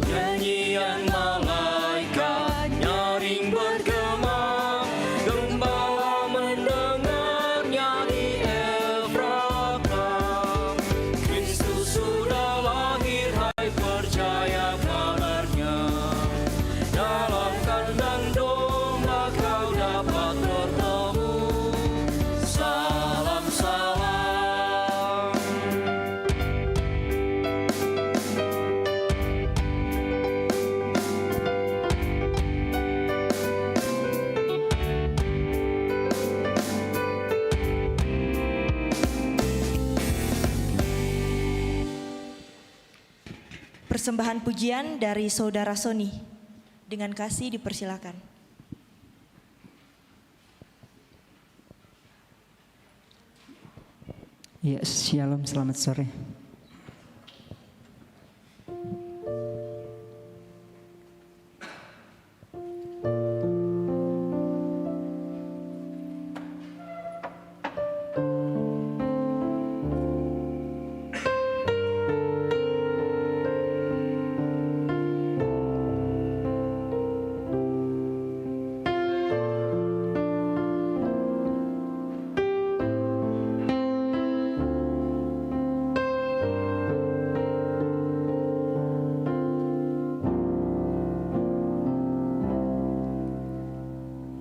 Nyanyian malaikat nyaring bergema, gembala mendengar nyanyi Efrata. Kristus sudah lahir, hai percaya kabarnya. Dalam kandang domba kau dapat bertemu. Salam salam. Persembahan pujian dari Saudara Sony. Dengan kasih dipersilakan. Ya, shalom, selamat sore.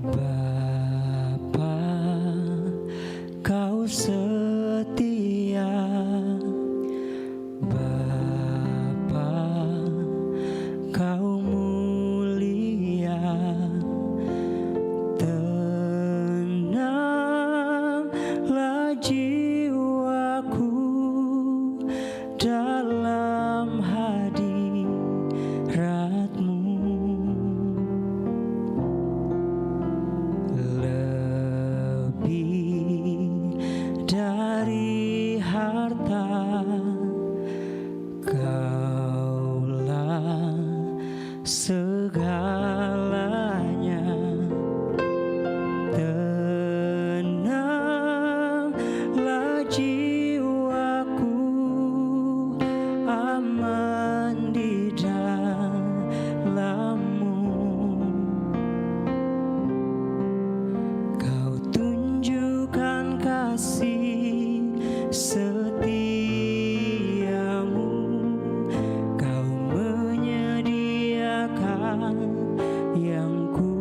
Bapa, kau setia. Bapa, kau mulia. Tenanglah jiwaku dalam hadirat-Mu. Lebih dari harta, Kaulah segalanya. Tenanglah jiwaku, aman di dalam-Mu. Kau tunjukkan kasih setiamu, Kau menyediakan yang ku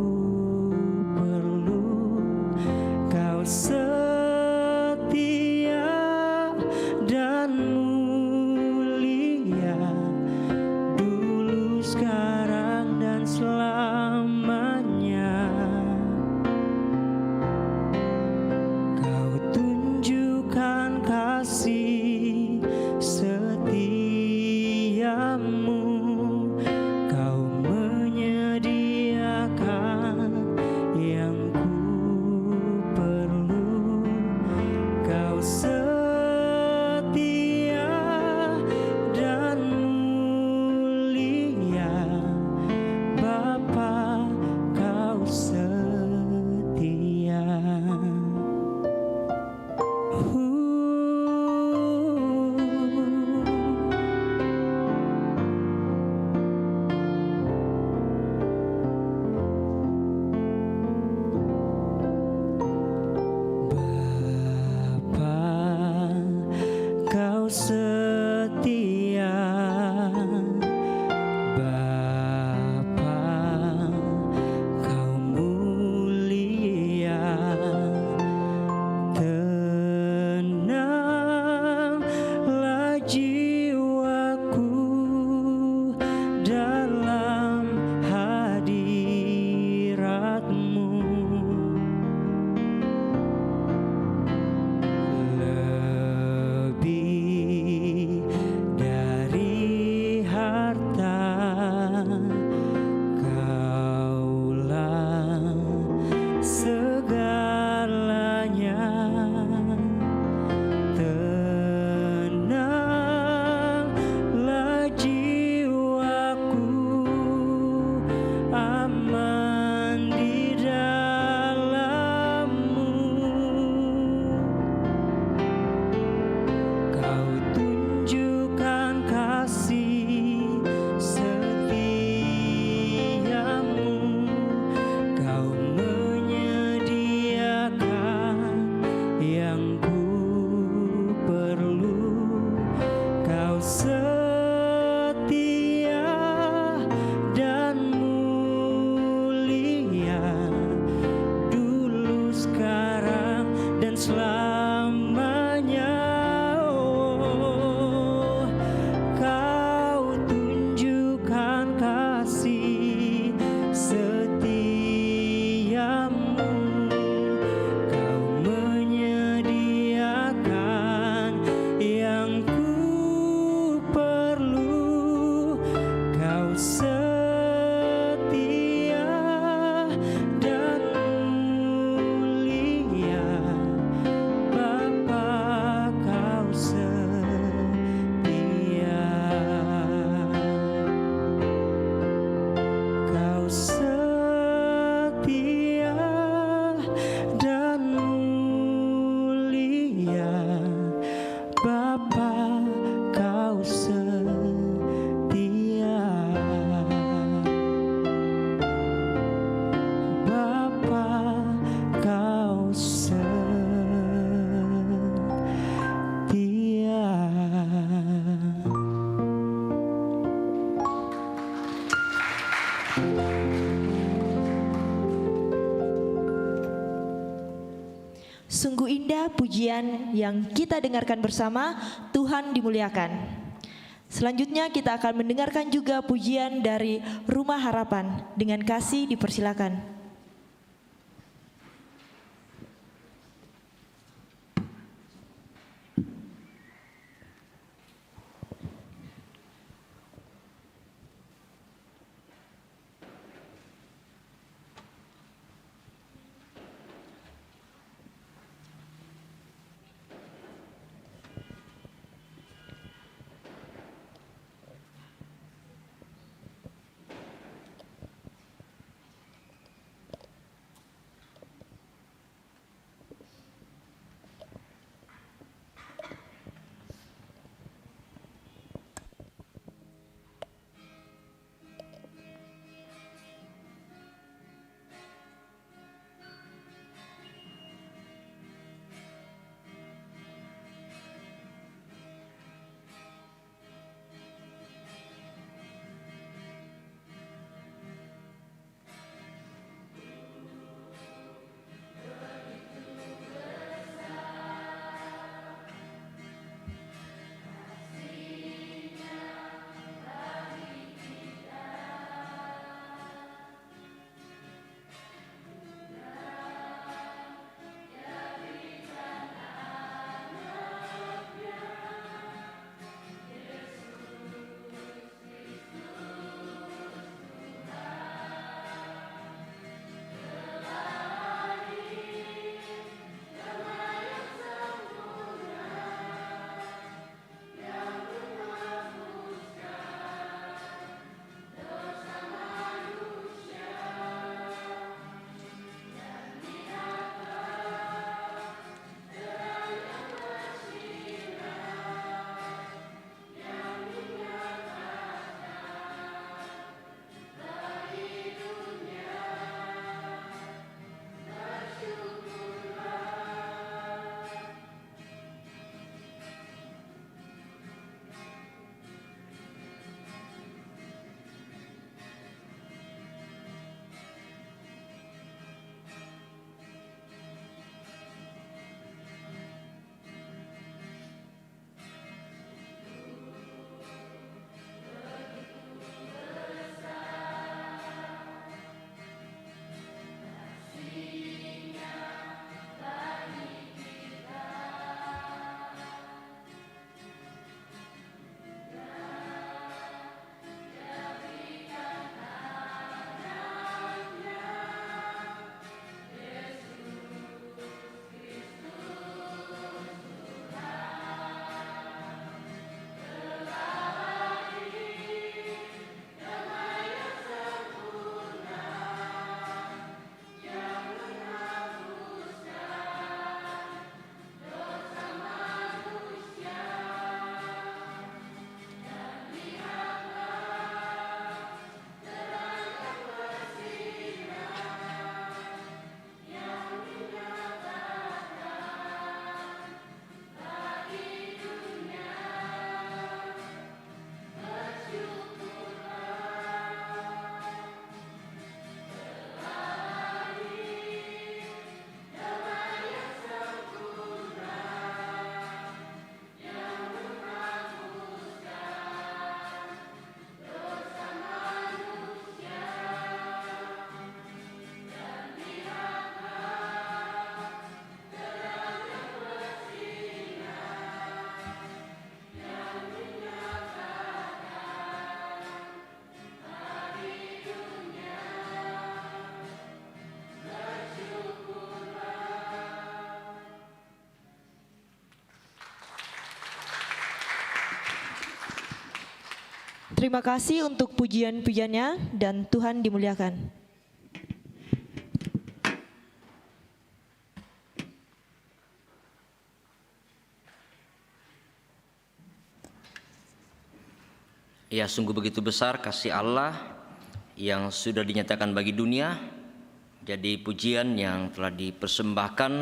perlu. Kau setia dan mulia, dulu, sekarang, dan Sungguh indah pujian yang kita dengarkan bersama, Tuhan dimuliakan. Selanjutnya kita akan mendengarkan juga pujian dari Rumah Harapan. Dengan kasih dipersilakan. Terima kasih untuk pujian-pujiannya dan Tuhan dimuliakan. Ya, sungguh begitu besar kasih Allah yang sudah dinyatakan bagi dunia. Jadi pujian yang telah dipersembahkan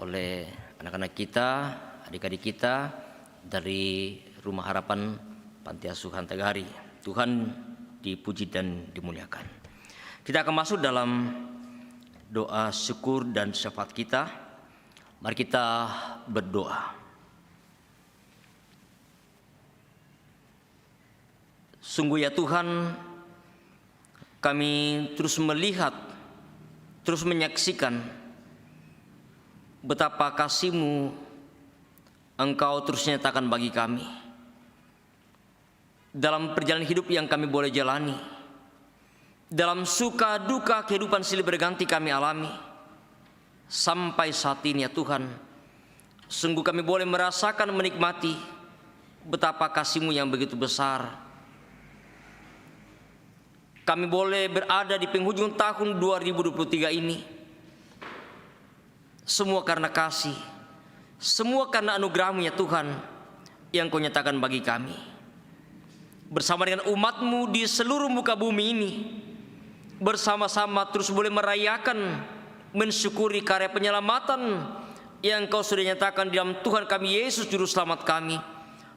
oleh anak-anak kita, adik-adik kita dari Rumah Harapan Panti Asuhan Tegari. Tuhan dipuji dan dimuliakan. Kita akan masuk dalam doa syukur dan syafaat kita. Mari kita berdoa. Sungguh ya Tuhan, kami terus melihat, terus menyaksikan betapa kasih-Mu Engkau terus nyatakan bagi kami dalam perjalanan hidup yang kami boleh jalani, dalam suka duka kehidupan silih berganti kami alami sampai saat ini ya Tuhan. Sungguh kami boleh merasakan, menikmati betapa kasih-Mu yang begitu besar. Kami boleh berada di penghujung tahun 2023 ini. Semua karena kasih, semua karena anugerah-Mu ya Tuhan yang Kau nyatakan bagi kami. Bersama dengan umat-Mu di seluruh muka bumi ini, bersama-sama terus boleh merayakan, mensyukuri karya penyelamatan yang Kau sudah nyatakan di dalam Tuhan kami Yesus Juru Selamat kami,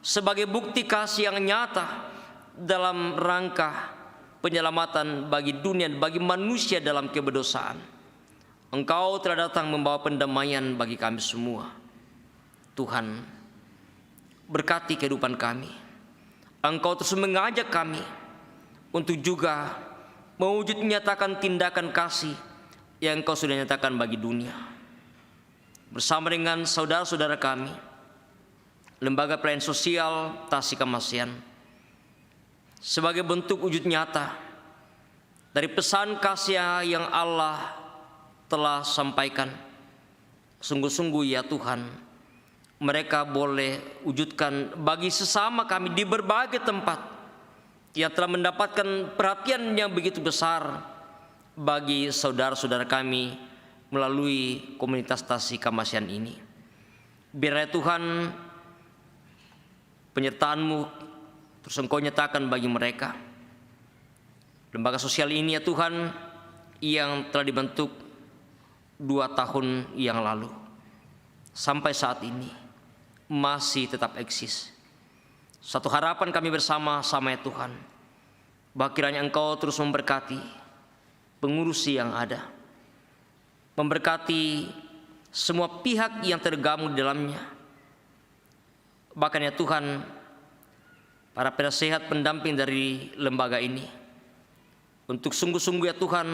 sebagai bukti kasih yang nyata dalam rangka penyelamatan bagi dunia, bagi manusia dalam keberdosaan. Engkau telah datang membawa pendamaian bagi kami semua. Tuhan, berkati kehidupan kami. Engkau terus mengajak kami untuk juga mewujud menyatakan tindakan kasih yang Engkau sudah nyatakan bagi dunia. Bersama dengan saudara-saudara kami, Lembaga Pelayanan Sosial Tasikmalaya, sebagai bentuk wujud nyata dari pesan kasih yang Allah telah sampaikan. Sungguh-sungguh ya Tuhan, mereka boleh wujudkan bagi sesama kami di berbagai tempat yang telah mendapatkan perhatian yang begitu besar bagi saudara-saudara kami melalui komunitas Tasikmalaya ini. Biar ya Tuhan, penyertaan-Mu terus Engkau nyatakan bagi mereka. Lembaga sosial ini ya Tuhan, yang telah dibentuk 2 tahun yang lalu, sampai saat ini masih tetap eksis. Satu harapan kami bersama-sama ya Tuhan, bahwa kiranya Engkau terus memberkati pengurus yang ada, memberkati semua pihak yang tergabung di dalamnya. Bahkan ya Tuhan, para penasehat pendamping dari lembaga ini, untuk sungguh-sungguh ya Tuhan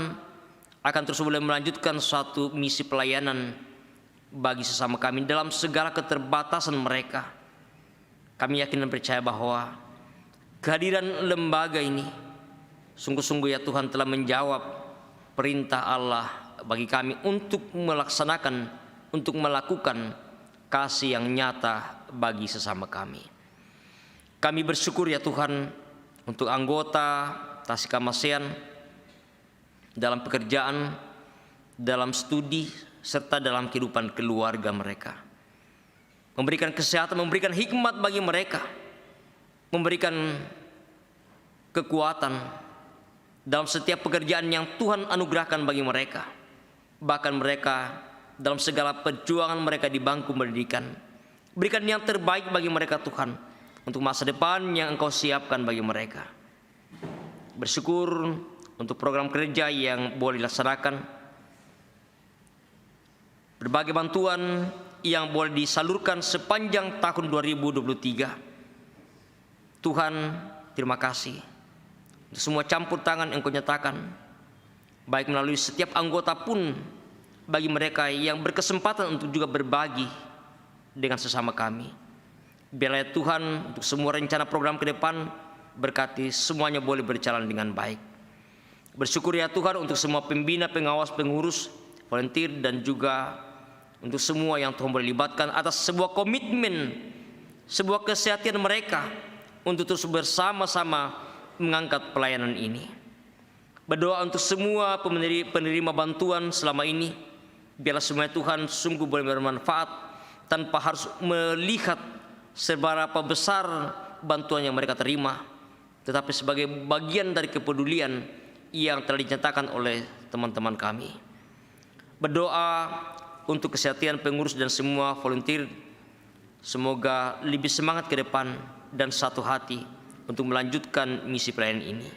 akan terus boleh melanjutkan suatu misi pelayanan bagi sesama kami dalam segala keterbatasan mereka. Kami yakin dan percaya bahwa kehadiran lembaga ini sungguh-sungguh ya Tuhan telah menjawab perintah Allah bagi kami untuk melaksanakan, untuk melakukan kasih yang nyata bagi sesama kami. Kami bersyukur ya Tuhan untuk anggota Tasikmalaya dalam pekerjaan, dalam studi, serta dalam kehidupan keluarga mereka. Memberikan kesehatan, memberikan hikmat bagi mereka, memberikan kekuatan dalam setiap pekerjaan yang Tuhan anugerahkan bagi mereka. Bahkan mereka dalam segala perjuangan mereka di bangku pendidikan, berikan yang terbaik bagi mereka Tuhan, untuk masa depan yang Engkau siapkan bagi mereka. Bersyukur untuk program kerja yang boleh dilaksanakan, berbagai bantuan yang boleh disalurkan sepanjang tahun 2023. Tuhan, terima kasih untuk semua campur tangan yang Engkau nyatakan, baik melalui setiap anggota pun bagi mereka yang berkesempatan untuk juga berbagi dengan sesama kami. Biarlah Tuhan untuk semua rencana program ke depan, berkati semuanya boleh berjalan dengan baik. Bersyukur ya Tuhan untuk semua pembina, pengawas, pengurus, volunteer, dan juga untuk semua yang Tuhan boleh libatkan atas sebuah komitmen, sebuah kesehatan mereka untuk terus bersama-sama mengangkat pelayanan ini. Berdoa untuk semua penerima bantuan selama ini, biarlah semua Tuhan sungguh boleh bermanfaat tanpa harus melihat seberapa besar bantuan yang mereka terima, tetapi sebagai bagian dari kepedulian yang telah dinyatakan oleh teman-teman kami. Berdoa untuk kesehatan pengurus dan semua volunteer, semoga lebih semangat ke depan dan satu hati untuk melanjutkan misi pelayanan ini.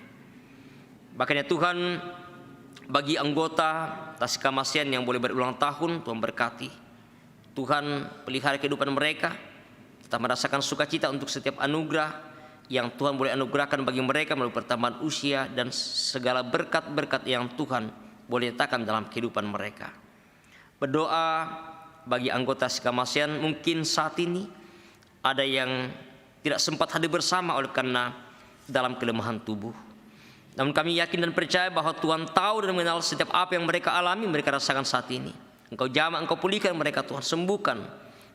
Bahkan ya Tuhan, bagi anggota Tasikmalaya yang boleh berulang tahun, Tuhan berkati. Tuhan pelihara kehidupan mereka, tetap merasakan sukacita untuk setiap anugerah yang Tuhan boleh anugerahkan bagi mereka melalui pertambahan usia dan segala berkat-berkat yang Tuhan boleh letakkan dalam kehidupan mereka. Berdoa bagi anggota Sikamasian, mungkin saat ini ada yang tidak sempat hadir bersama oleh karena dalam kelemahan tubuh. Namun kami yakin dan percaya bahwa Tuhan tahu dan mengenal setiap apa yang mereka alami, mereka rasakan saat ini. Engkau jamah, Engkau pulihkan mereka Tuhan, sembuhkan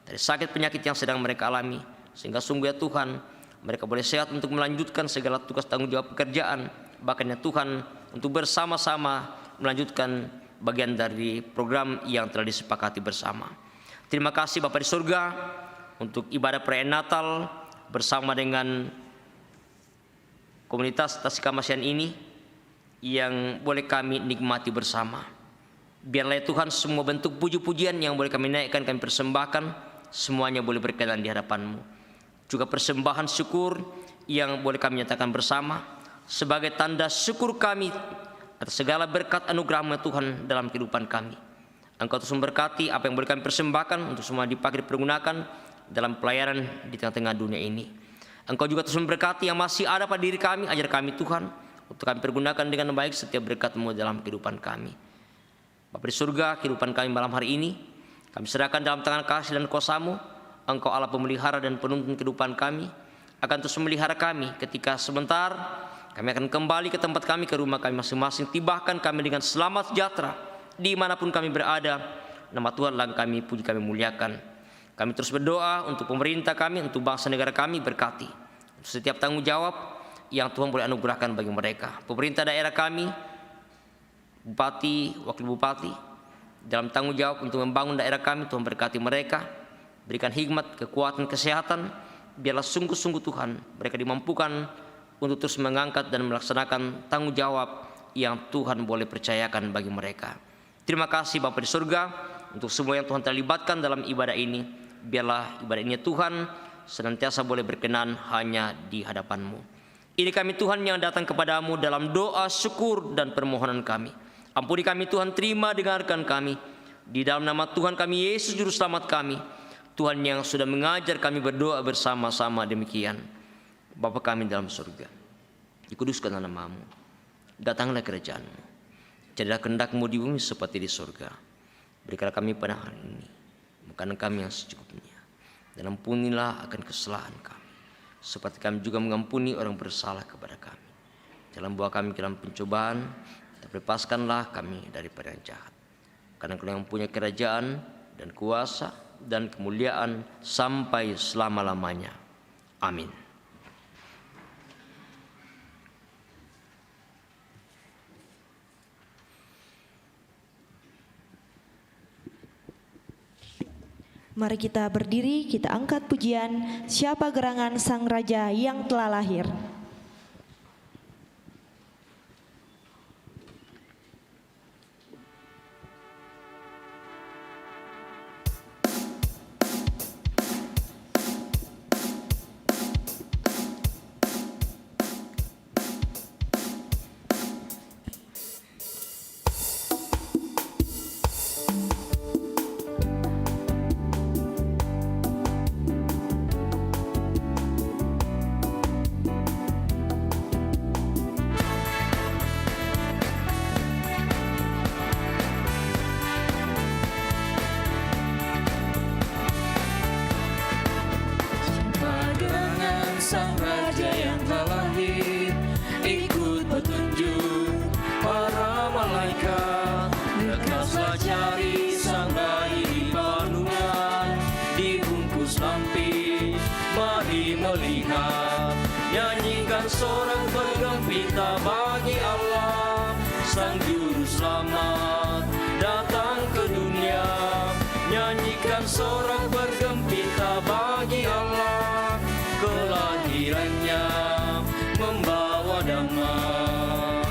dari sakit penyakit yang sedang mereka alami, sehingga sungguh ya Tuhan, mereka boleh sehat untuk melanjutkan segala tugas tanggung jawab pekerjaan, bahkan ya Tuhan untuk bersama-sama melanjutkan bagian dari program yang telah disepakati bersama. Terima kasih Bapa di surga untuk ibadah perayaan Natal bersama dengan komunitas Sikamasian ini yang boleh kami nikmati bersama. Biarlah ya Tuhan semua bentuk puji-pujian yang boleh kami naikkan, kami persembahkan, semuanya boleh berkenan di hadapan-Mu. Juga persembahan syukur yang boleh kami nyatakan bersama sebagai tanda syukur kami atas segala berkat anugerah-Mu Tuhan dalam kehidupan kami. Engkau terus memberkati apa yang boleh kami persembahkan untuk semua dipakai dipergunakan dalam pelayanan di tengah-tengah dunia ini. Engkau juga terus memberkati yang masih ada pada diri kami, ajar kami Tuhan untuk kami pergunakan dengan baik setiap berkat-Mu dalam kehidupan kami. Bapa di surga, kehidupan kami malam hari ini kami serahkan dalam tangan kasih dan kuasa-Mu. Engkau Allah pemelihara dan penuntun kehidupan kami, akan terus memelihara kami ketika sebentar kami akan kembali ke tempat kami, ke rumah kami masing-masing. Tibahkan kami dengan selamat sejahtera dimanapun kami berada. Nama Tuhan lah kami puji, kami muliakan. Kami terus berdoa untuk pemerintah kami, untuk bangsa negara kami, berkati untuk setiap tanggung jawab yang Tuhan boleh anugerahkan bagi mereka. Pemerintah daerah kami, bupati, wakil bupati, dalam tanggung jawab untuk membangun daerah kami, Tuhan berkati mereka, berikan hikmat, kekuatan, kesehatan. Biarlah sungguh-sungguh Tuhan mereka dimampukan untuk terus mengangkat dan melaksanakan tanggung jawab yang Tuhan boleh percayakan bagi mereka. Terima kasih Bapa di surga untuk semua yang Tuhan telah libatkan dalam ibadah ini. Biarlah ibadah ini Tuhan senantiasa boleh berkenan hanya di hadapan-Mu. Ini kami Tuhan yang datang kepadamu dalam doa syukur dan permohonan kami. Ampuni kami Tuhan, terima dengarkan kami. Di dalam nama Tuhan kami Yesus Juru Selamat kami, Tuhan yang sudah mengajar kami berdoa bersama-sama demikian. Bapa kami dalam surga, dikuduskan nama-Mu, datanglah kerajaan-Mu, jadilah kehendak-Mu di bumi seperti di surga. Berikanlah kami pada hari ini makanan kami yang secukupnya, dan ampunilah akan kesalahan kami, seperti kami juga mengampuni orang bersalah kepada kami. Jangan bawa kami ke dalam pencobaan, tapi lepaskanlah kami daripada yang jahat. Karena Engkau yang punya kerajaan dan kuasa dan kemuliaan sampai selama-lamanya. Amin. Mari kita berdiri, kita angkat pujian Siapa Gerangan Sang Raja yang Telah Lahir. Sang Raja yang telah lahir, ikut petunjuk para malaikat. Dekatlah cari sang bayi di bandungan, dibungkus lampi, mari melihat. Nyanyikan sorak bergembira bagi Allah, Sang Juru Selamat datang ke dunia. Nyanyikan sorak bergembira bagi Allah, kelahirannya membawa damai.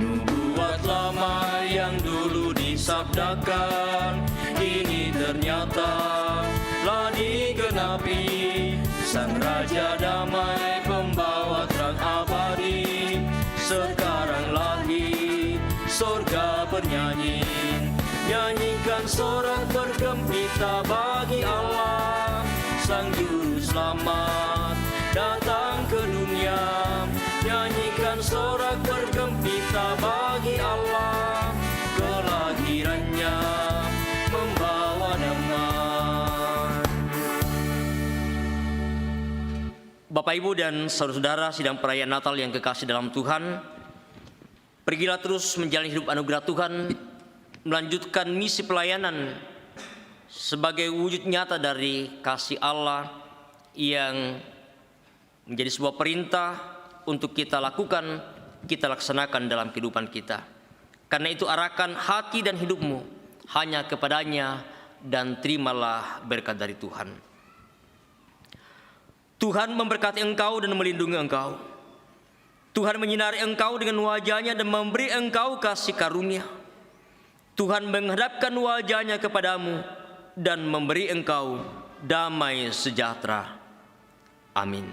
Nubuat lama yang dulu disabdakan, ini ternyata telah digenapi. Sang Raja damai, pembawa terang abadi, sekarang lahir bernyanyi, nyanyikan sorak bergembira bagi Allah, Sang Juru Selamat datang ke dunia. Nyanyikan sorak bergembira bagi Allah, kelahirannya membawa damai. Bapak, Ibu, dan saudara-saudara sidang perayaan Natal yang kekasih dalam Tuhan, pergilah terus menjalani hidup anugerah Tuhan, melanjutkan misi pelayanan sebagai wujud nyata dari kasih Allah yang menjadi sebuah perintah untuk kita lakukan, kita laksanakan dalam kehidupan kita. Karena itu arahkan hati dan hidupmu hanya kepadanya dan terimalah berkat dari Tuhan. Tuhan memberkati engkau dan melindungi engkau. Tuhan menyinari engkau dengan wajahnya dan memberi engkau kasih karunia. Tuhan menghadapkan wajahnya kepadamu dan memberi engkau damai sejahtera. Amin.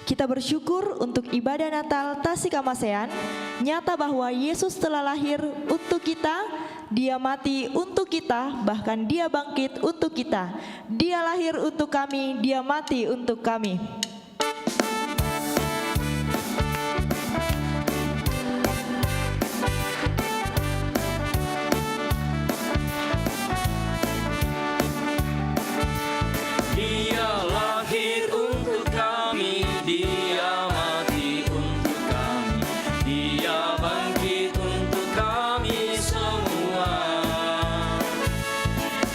Kita bersyukur untuk ibadah Natal Tasikamasean, nyata bahwa Yesus telah lahir untuk kita, Dia mati untuk kita, bahkan Dia bangkit untuk kita. Dia lahir untuk kami, Dia mati untuk kami. Dia lahir untuk kami, Dia mati untuk kami, Dia bangkit untuk kami semua.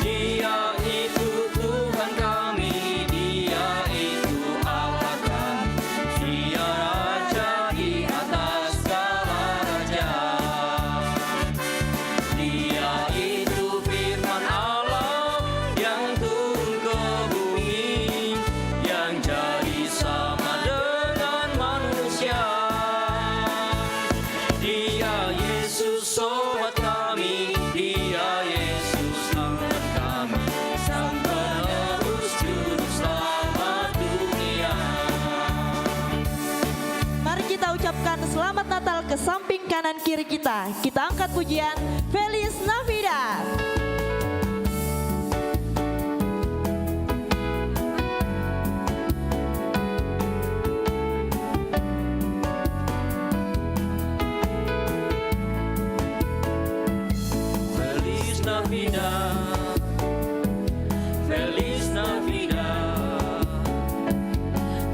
Dia itu Tuhan kami, Dia itu Allah kami, Dia Raja di atas segala raja. Dia itu firman Allah yang turun ke bumi, yang jadi sama dengan manusia. Dia Yesus sobat kami, Dia Yesus Tuhan kami, Sang Penerus Juru Selamat dunia. Mari kita ucapkan selamat Natal ke samping kanan kiri kita. Kita angkat pujian Feliz Navidad. Feliz Navidad, Feliz Navidad,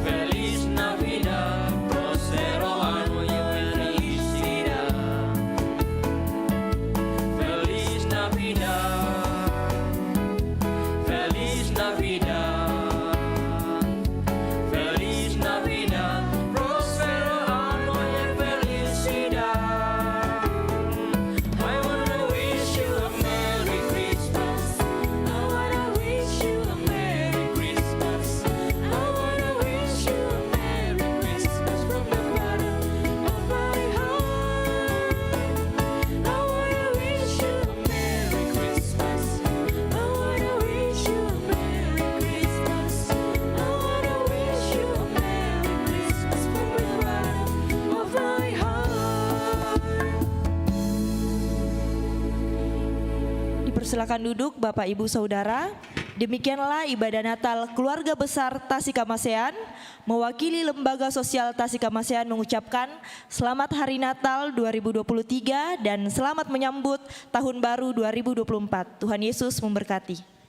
Feliz Navidad, prospero año y felicidad. Feliz Navidad, Feliz Navidad, Feliz Navidad, prospero año y felicidad. I wanna wish you a Merry Christmas. I wanna wish you a Merry Christmas. I wanna wish you a Merry Christmas from the bottom of my heart. I wanna wish you a Merry Christmas. I wanna wish you a Merry Christmas. I wanna wish you a Merry Christmas from the bottom of my heart. Dipersilakan duduk Bapak Ibu Saudara. Demikianlah ibadah Natal Keluarga Besar Tasikamasean. Mewakili Lembaga Sosial Tasikamasean mengucapkan Selamat Hari Natal 2023 dan selamat menyambut Tahun Baru 2024. Tuhan Yesus memberkati.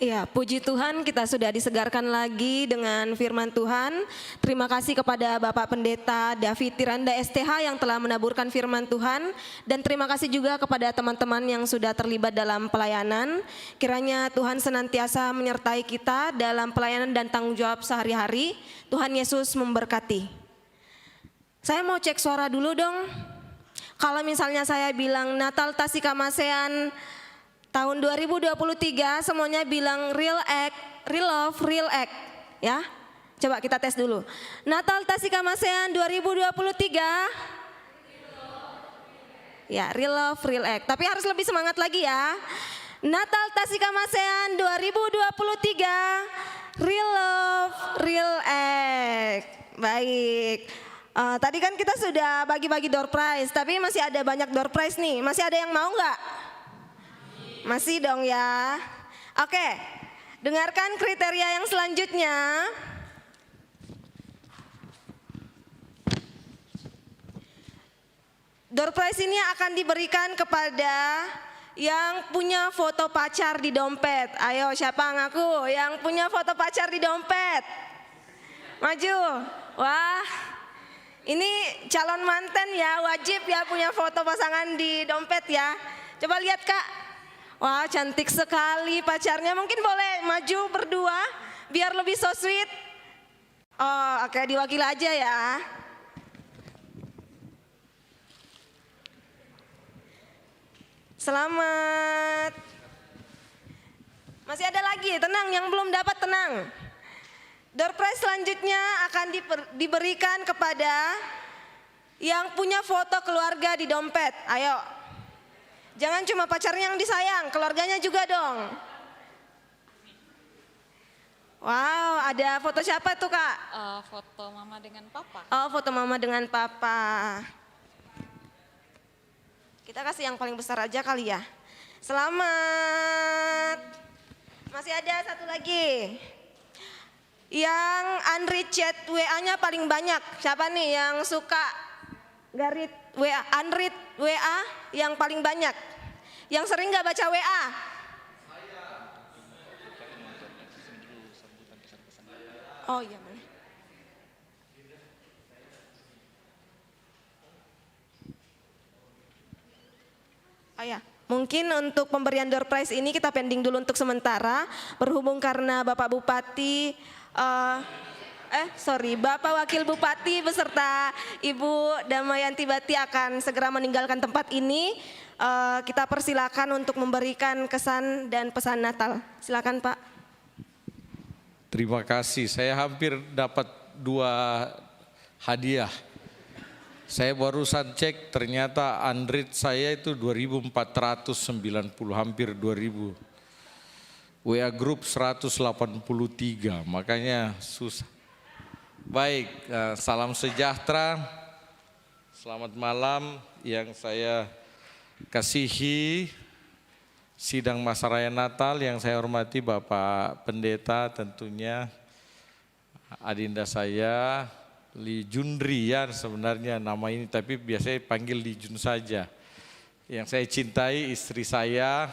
Ya, puji Tuhan kita sudah disegarkan lagi dengan firman Tuhan. Terima kasih kepada Bapak Pendeta David Tiranda STH yang telah menaburkan firman Tuhan. Dan terima kasih juga kepada teman-teman yang sudah terlibat dalam pelayanan. Kiranya Tuhan senantiasa menyertai kita dalam pelayanan dan tanggung jawab sehari-hari. Tuhan Yesus memberkati. Saya mau cek suara dulu dong. Kalau misalnya saya bilang Natal Tasikamasean tahun 2023, semuanya bilang real act, real love, real act, ya. Coba kita tes dulu. Natal Tasikamasean 2023. Ya, real love, real act. Tapi harus lebih semangat lagi ya. Natal Tasikamasean 2023, real love, real act. Baik. Tadi kan kita sudah bagi-bagi door prize, tapi masih ada banyak door prize nih. Masih ada yang mau nggak? Masih dong ya. Oke, dengarkan kriteria yang selanjutnya. Door prize ini akan diberikan kepada yang punya foto pacar di dompet. Ayo siapa ngaku yang punya foto pacar di dompet? Maju. Wah, ini calon manten ya, wajib ya punya foto pasangan di dompet ya. Coba lihat Kak. Wah, cantik sekali pacarnya. Mungkin boleh maju berdua biar lebih so sweet. Oh, oke, diwakili aja ya. Selamat. Masih ada lagi, tenang, yang belum dapat tenang. Door prize selanjutnya akan diberikan kepada yang punya foto keluarga di dompet. Ayo. Jangan cuma pacarnya yang disayang, keluarganya juga dong. Wow, ada foto siapa tuh Kak? Foto mama dengan papa. Oh, foto mama dengan papa. Kita kasih yang paling besar aja kali ya. Selamat. Masih ada satu lagi. Yang unread chat WA-nya paling banyak. Siapa nih yang suka garit WA, unread WA yang paling banyak? Yang sering gak baca WA? Oh iya mana? Oh ya, mungkin untuk pemberian door prize ini kita pending dulu untuk sementara. Berhubung karena Bapak Bupati Bapak Wakil Bupati beserta Ibu Damayanti Bati akan segera meninggalkan tempat ini. Kita persilakan untuk memberikan kesan dan pesan Natal. Silakan Pak. Terima kasih, saya hampir dapat 2 hadiah. Saya barusan cek, ternyata unread saya itu 2.490, hampir 2.000. WA group 183, makanya susah. Baik, salam sejahtera, selamat malam yang saya kasihi. Sidang Masa Raya Natal yang saya hormati Bapak Pendeta, tentunya adinda saya Li Junrian, sebenarnya nama ini tapi biasanya panggil Li Jun saja. Yang saya cintai istri saya,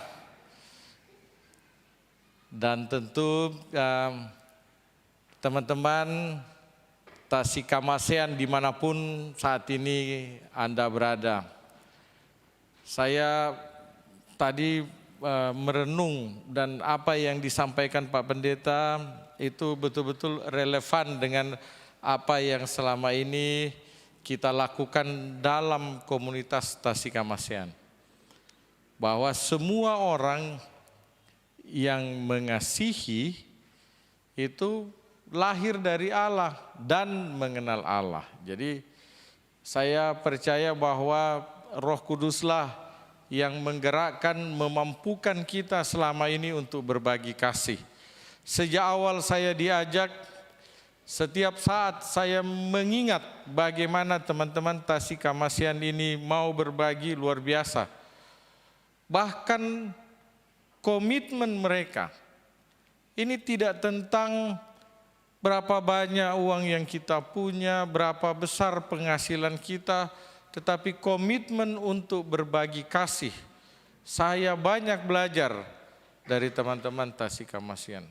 dan tentu teman-teman Tasikamasean dimanapun saat ini Anda berada. Saya tadi merenung dan apa yang disampaikan Pak Pendeta itu betul-betul relevan dengan apa yang selama ini kita lakukan dalam komunitas Tasikamasean. Bahwa semua orang yang mengasihi itu lahir dari Allah dan mengenal Allah. Jadi saya percaya bahwa Roh Kuduslah yang menggerakkan, memampukan kita selama ini untuk berbagi kasih. Sejak awal saya diajak, setiap saat saya mengingat bagaimana teman-teman Tasikamasean ini mau berbagi luar biasa. Bahkan komitmen mereka ini tidak tentang berapa banyak uang yang kita punya, berapa besar penghasilan kita, tetapi komitmen untuk berbagi kasih. Saya banyak belajar dari teman-teman Tasikmalaya.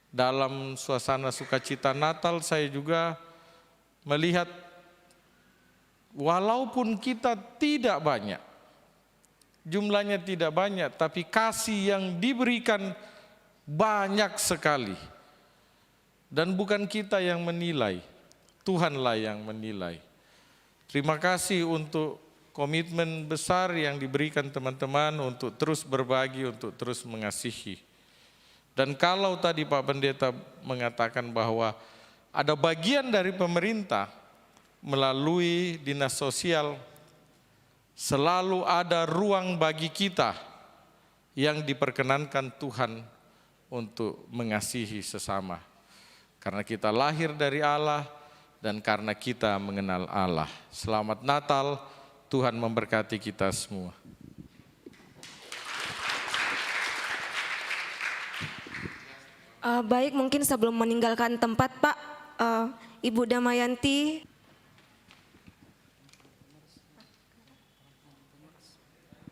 Dalam suasana sukacita Natal saya juga melihat walaupun kita tidak banyak, jumlahnya tidak banyak, tapi kasih yang diberikan banyak sekali. Dan bukan kita yang menilai, Tuhanlah yang menilai. Terima kasih untuk komitmen besar yang diberikan teman-teman untuk terus berbagi, untuk terus mengasihi. Dan kalau tadi Pak Pendeta mengatakan bahwa ada bagian dari pemerintah melalui dinas sosial, selalu ada ruang bagi kita yang diperkenankan Tuhan untuk mengasihi sesama. Karena kita lahir dari Allah dan karena kita mengenal Allah. Selamat Natal, Tuhan memberkati kita semua. Baik, mungkin sebelum meninggalkan tempat Pak, Ibu Damayanti.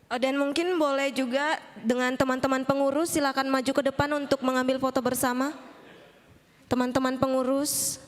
Dan mungkin boleh juga dengan teman-teman pengurus silakan maju ke depan untuk mengambil foto bersama. Teman-teman pengurus.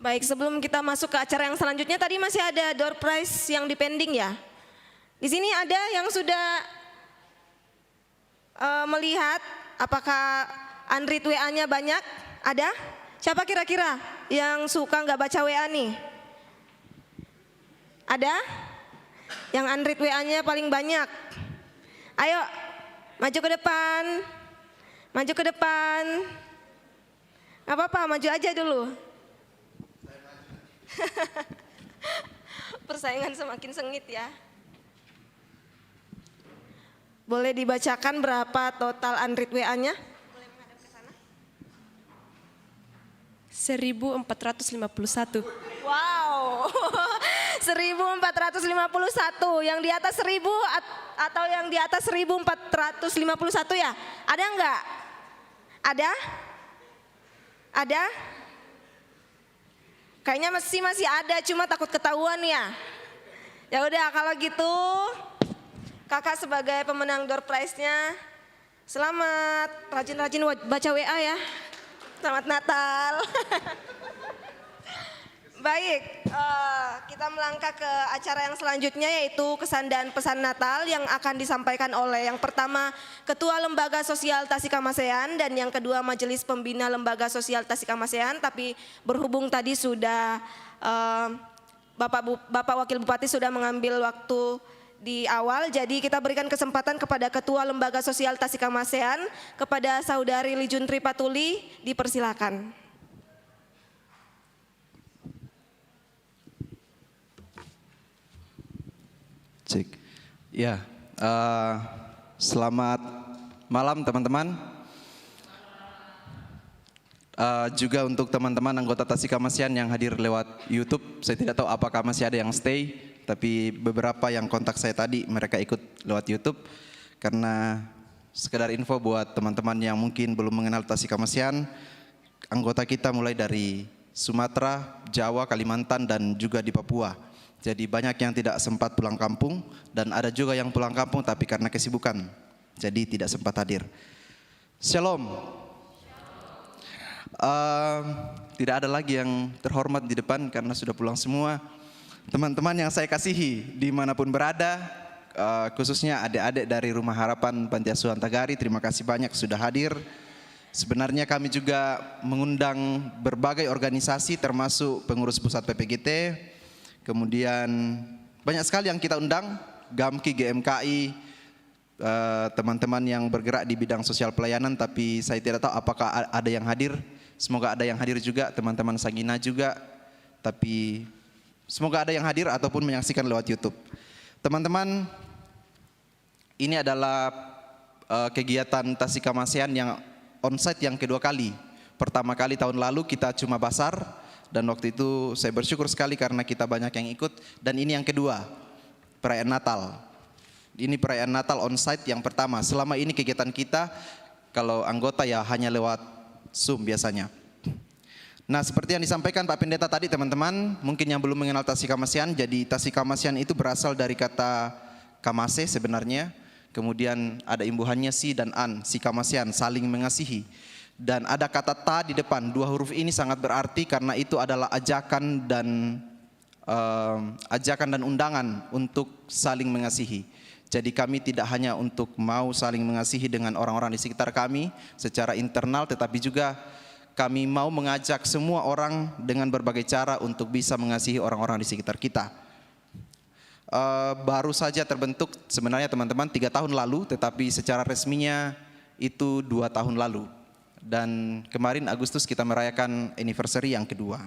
Baik, sebelum kita masuk ke acara yang selanjutnya, tadi masih ada door prize yang dipending ya. Di sini ada yang sudah melihat apakah unread WA-nya banyak? Ada? Siapa kira-kira yang suka nggak baca WA nih? Ada? Yang unread WA-nya paling banyak? Ayo, maju ke depan. Maju ke depan. Gak apa-apa, maju aja dulu. Persaingan semakin sengit ya. Boleh dibacakan berapa total unread WA-nya? 1451. Wow, 1451. Yang di atas 1000 atau yang di atas 1451 ya? Ada enggak? Ada? Ada? Kayaknya masih ada, cuma takut ketahuan ya. Ya udah, kalau gitu kakak sebagai pemenang door prize-nya, selamat, rajin-rajin baca WA ya. Selamat Natal. Baik, kita melangkah ke acara yang selanjutnya, yaitu kesan dan pesan Natal yang akan disampaikan oleh yang pertama Ketua Lembaga Sosial Tasikmalaya dan yang kedua Majelis Pembina Lembaga Sosial Tasikmalaya. Tapi berhubung tadi sudah Bapak Wakil Bupati sudah mengambil waktu di awal, jadi kita berikan kesempatan kepada Ketua Lembaga Sosial Tasikmalaya, kepada Saudari Lijuntri Patuli, dipersilakan. Cek. Ya, selamat malam teman-teman. Juga untuk teman-teman anggota Tasikmalaya yang hadir lewat YouTube, saya tidak tahu apakah masih ada yang stay, tapi beberapa yang kontak saya tadi mereka ikut lewat YouTube. Karena sekedar info buat teman-teman yang mungkin belum mengenal Tasikmalaya, anggota kita mulai dari Sumatera, Jawa, Kalimantan, dan juga di Papua. Jadi banyak yang tidak sempat pulang kampung dan ada juga yang pulang kampung tapi karena kesibukan, jadi tidak sempat hadir. Shalom. Tidak ada lagi yang terhormat di depan karena sudah pulang semua. Teman-teman yang saya kasihi dimanapun berada, khususnya adik-adik dari Rumah Harapan Panti Asuhan Tagari, terima kasih banyak sudah hadir. Sebenarnya kami juga mengundang berbagai organisasi termasuk pengurus pusat PPGT, kemudian banyak sekali yang kita undang, GAMKI, GMKI, teman-teman yang bergerak di bidang sosial pelayanan, tapi saya tidak tahu apakah ada yang hadir. Semoga ada yang hadir juga, teman-teman Sagina juga, tapi semoga ada yang hadir ataupun menyaksikan lewat YouTube. Teman-teman, ini adalah kegiatan Tasikamasean yang onsite yang kedua kali. Pertama kali tahun lalu kita cuma basar, dan waktu itu saya bersyukur sekali karena kita banyak yang ikut. Dan ini yang kedua, perayaan Natal. Ini perayaan Natal onsite yang pertama. Selama ini kegiatan kita, kalau anggota ya hanya lewat Zoom biasanya. Nah, seperti yang disampaikan Pak Pendeta tadi, teman-teman, mungkin yang belum mengenal Tasikamasean, jadi Tasikamasean itu berasal dari kata kamase sebenarnya. Kemudian ada imbuhannya si dan an, Sikamasean, saling mengasihi. Dan ada kata ta di depan, dua huruf ini sangat berarti karena itu adalah ajakan dan undangan untuk saling mengasihi. Jadi kami tidak hanya untuk mau saling mengasihi dengan orang-orang di sekitar kami secara internal, tetapi juga kami mau mengajak semua orang dengan berbagai cara untuk bisa mengasihi orang-orang di sekitar kita. Baru saja terbentuk sebenarnya teman-teman 3 tahun lalu, tetapi secara resminya itu 2 tahun lalu. Dan kemarin Agustus kita merayakan anniversary yang kedua.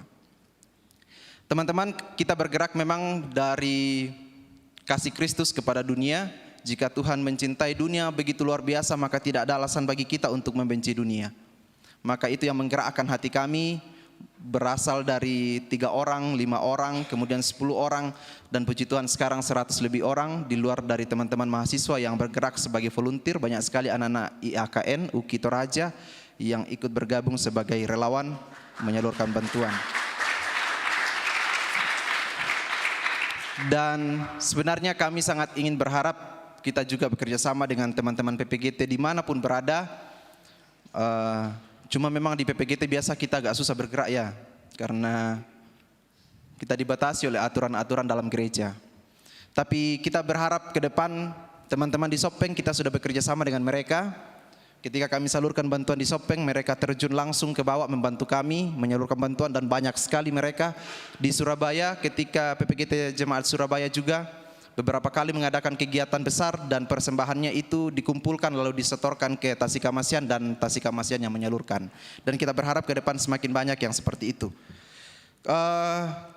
Teman-teman, kita bergerak memang dari kasih Kristus kepada dunia. Jika Tuhan mencintai dunia begitu luar biasa, maka tidak ada alasan bagi kita untuk membenci dunia. Maka itu yang menggerakkan hati kami, berasal dari 3 orang, 5 orang, kemudian 10 orang, dan puji Tuhan sekarang 100 lebih orang, di luar dari teman-teman mahasiswa yang bergerak sebagai volunteer. Banyak sekali anak-anak IAKN, UKI Toraja yang ikut bergabung sebagai relawan menyalurkan bantuan. Dan sebenarnya kami sangat ingin berharap kita juga bekerja sama dengan teman-teman PPGT dimanapun berada. Cuma memang di PPGT biasa kita agak susah bergerak ya, karena kita dibatasi oleh aturan-aturan dalam gereja. Tapi kita berharap ke depan teman-teman di Sopeng, kita sudah bekerja sama dengan mereka. Ketika kami salurkan bantuan di Sopeng, mereka terjun langsung ke bawah membantu kami menyalurkan bantuan, dan banyak sekali mereka di Surabaya. Ketika PPGT Jemaat Surabaya juga beberapa kali mengadakan kegiatan besar dan persembahannya itu dikumpulkan lalu disetorkan ke Tasikamasean dan Tasikamasean yang menyalurkan. Dan kita berharap ke depan semakin banyak yang seperti itu.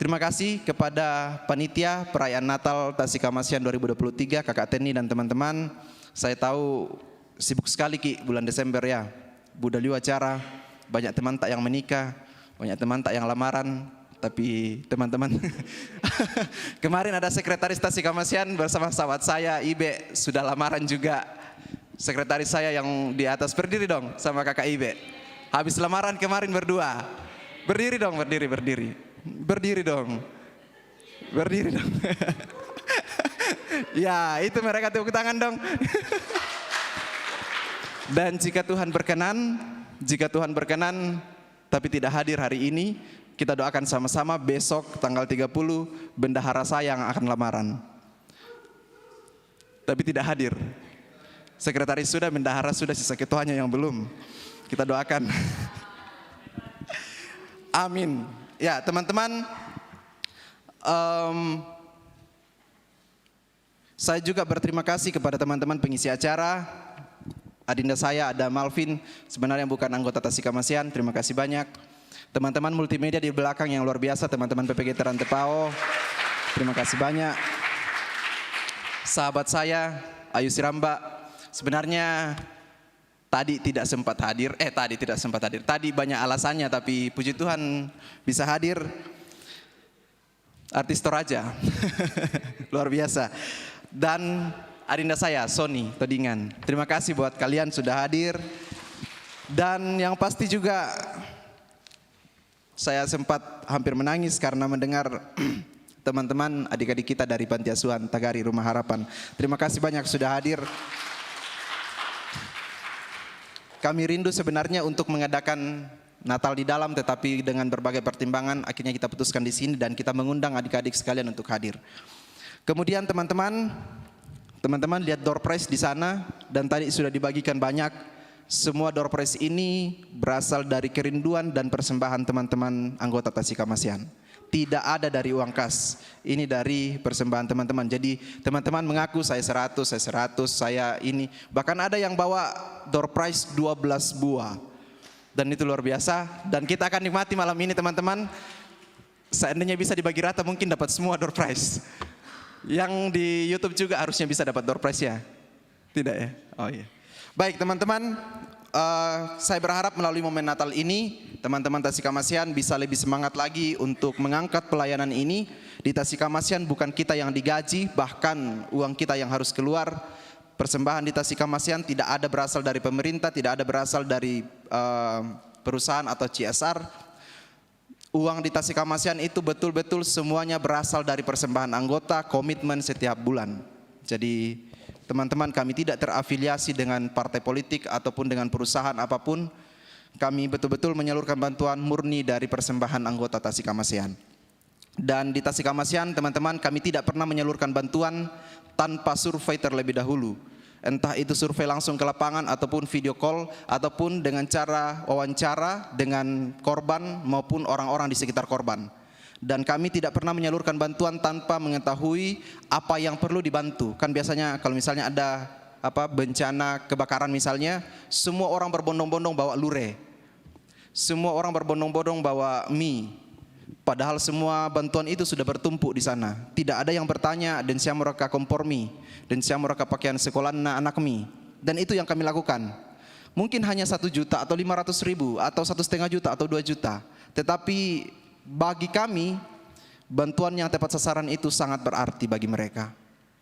Terima kasih kepada panitia perayaan Natal Tasikamasean 2023, Kakak Teni dan teman-teman. Saya tahu sibuk sekali Ki bulan Desember ya. Budaliu acara, banyak teman tak yang menikah, banyak teman tak yang lamaran. Tapi teman-teman, kemarin ada sekretaris Tasikamasean bersama sahabat saya, Ibe, sudah lamaran juga. Sekretaris saya yang di atas, berdiri dong sama kakak Ibe. Habis lamaran kemarin berdua. Berdiri dong, berdiri. Berdiri dong. Berdiri dong. Ya, itu mereka tepuk tangan dong. Dan jika Tuhan berkenan, tapi tidak hadir hari ini, kita doakan sama-sama besok tanggal 30 bendahara saya yang akan lamaran. Tapi tidak hadir. Sekretaris sudah, bendahara sudah, sisa ketuanya yang belum. Kita doakan. Amin. Ya teman-teman, saya juga berterima kasih kepada teman-teman pengisi acara. Adinda saya ada Malvin, sebenarnya bukan anggota Tasikamasean, terima kasih banyak. Teman-teman multimedia di belakang yang luar biasa, teman-teman PPGT Rantepao, terima kasih banyak. Sahabat saya, Ayu Siramba, sebenarnya tadi tidak sempat hadir, tadi banyak alasannya, tapi puji Tuhan bisa hadir. Artis Toraja, luar biasa. Dan adinda saya, Sony Todingan, terima kasih buat kalian sudah hadir. Dan yang pasti juga, saya sempat hampir menangis karena mendengar teman-teman adik-adik kita dari Panti Asuhan Tagari Rumah Harapan. Terima kasih banyak sudah hadir. kami rindu sebenarnya untuk mengadakan Natal di dalam, tetapi dengan berbagai pertimbangan akhirnya kita putuskan di sini dan kita mengundang adik-adik sekalian untuk hadir. Kemudian teman-teman lihat door prize di sana dan tadi sudah dibagikan banyak. Semua door prize ini berasal dari kerinduan dan persembahan teman-teman anggota Tasikamasean. Tidak ada dari uang kas. Ini dari persembahan teman-teman. Jadi teman-teman mengaku saya 100, saya ini. Bahkan ada yang bawa door prize 12 buah. Dan itu luar biasa. Dan kita akan nikmati malam ini teman-teman. Seandainya bisa dibagi rata mungkin dapat semua door prize. Yang di YouTube juga harusnya bisa dapat door prize ya? Tidak ya? Oh iya. Baik teman-teman. Saya berharap melalui momen Natal ini teman-teman Tasikamasean bisa lebih semangat lagi untuk mengangkat pelayanan ini. Di Tasikamasean bukan kita yang digaji, bahkan uang kita yang harus keluar. Persembahan di Tasikamasean tidak ada berasal dari pemerintah, tidak ada berasal dari perusahaan atau CSR. Uang di Tasikamasean itu betul-betul semuanya berasal dari persembahan anggota, komitmen setiap bulan. Jadi teman-teman, kami tidak terafiliasi dengan partai politik ataupun dengan perusahaan apapun. Kami betul-betul menyalurkan bantuan murni dari persembahan anggota Tasikamasean. Dan di Tasikamasean teman-teman, kami tidak pernah menyalurkan bantuan tanpa survei terlebih dahulu. Entah itu survei langsung ke lapangan ataupun video call ataupun dengan cara wawancara dengan korban maupun orang-orang di sekitar korban. Dan kami tidak pernah menyalurkan bantuan tanpa mengetahui apa yang perlu dibantu. Kan biasanya kalau misalnya ada bencana kebakaran misalnya, semua orang berbondong-bondong bawa lure. Semua orang berbondong-bondong bawa mie. Padahal semua bantuan itu sudah bertumpuk di sana. Tidak ada yang bertanya, dan siapa mereka kompor mie, dan siapa mereka pakaian sekolah anak mie. Dan itu yang kami lakukan. Mungkin hanya 1 juta atau 500.000 atau 1,5 juta atau 2 juta. Tetapi bagi kami, bantuan yang tepat sasaran itu sangat berarti bagi mereka.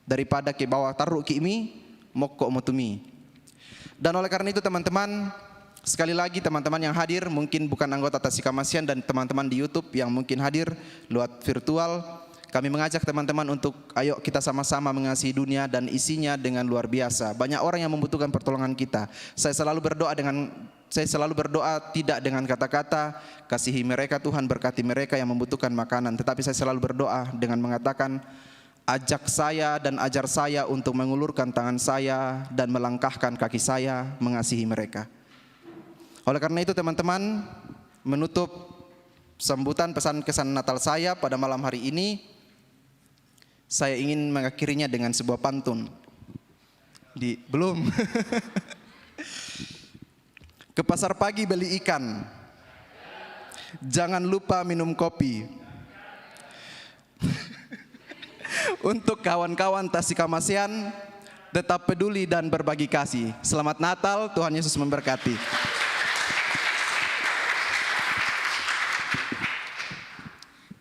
Daripada ke bawah taruh ke imi, mokok motumi. Dan oleh karena itu teman-teman, sekali lagi teman-teman yang hadir, mungkin bukan anggota Tasikamasean dan teman-teman di YouTube yang mungkin hadir lewat virtual, kami mengajak teman-teman untuk ayo kita sama-sama mengasihi dunia dan isinya dengan luar biasa. Banyak orang yang membutuhkan pertolongan kita. Saya selalu berdoa tidak dengan kata-kata, kasihi mereka Tuhan, berkati mereka yang membutuhkan makanan. Tetapi saya selalu berdoa dengan mengatakan, ajak saya dan ajar saya untuk mengulurkan tangan saya dan melangkahkan kaki saya mengasihi mereka. Oleh karena itu teman-teman, menutup sambutan pesan kesan Natal saya pada malam hari ini, saya ingin mengakhirinya dengan sebuah pantun. Belum. Ke pasar pagi beli ikan, jangan lupa minum kopi. Untuk kawan-kawan Tasikamasean, tetap peduli dan berbagi kasih. Selamat Natal, Tuhan Yesus memberkati.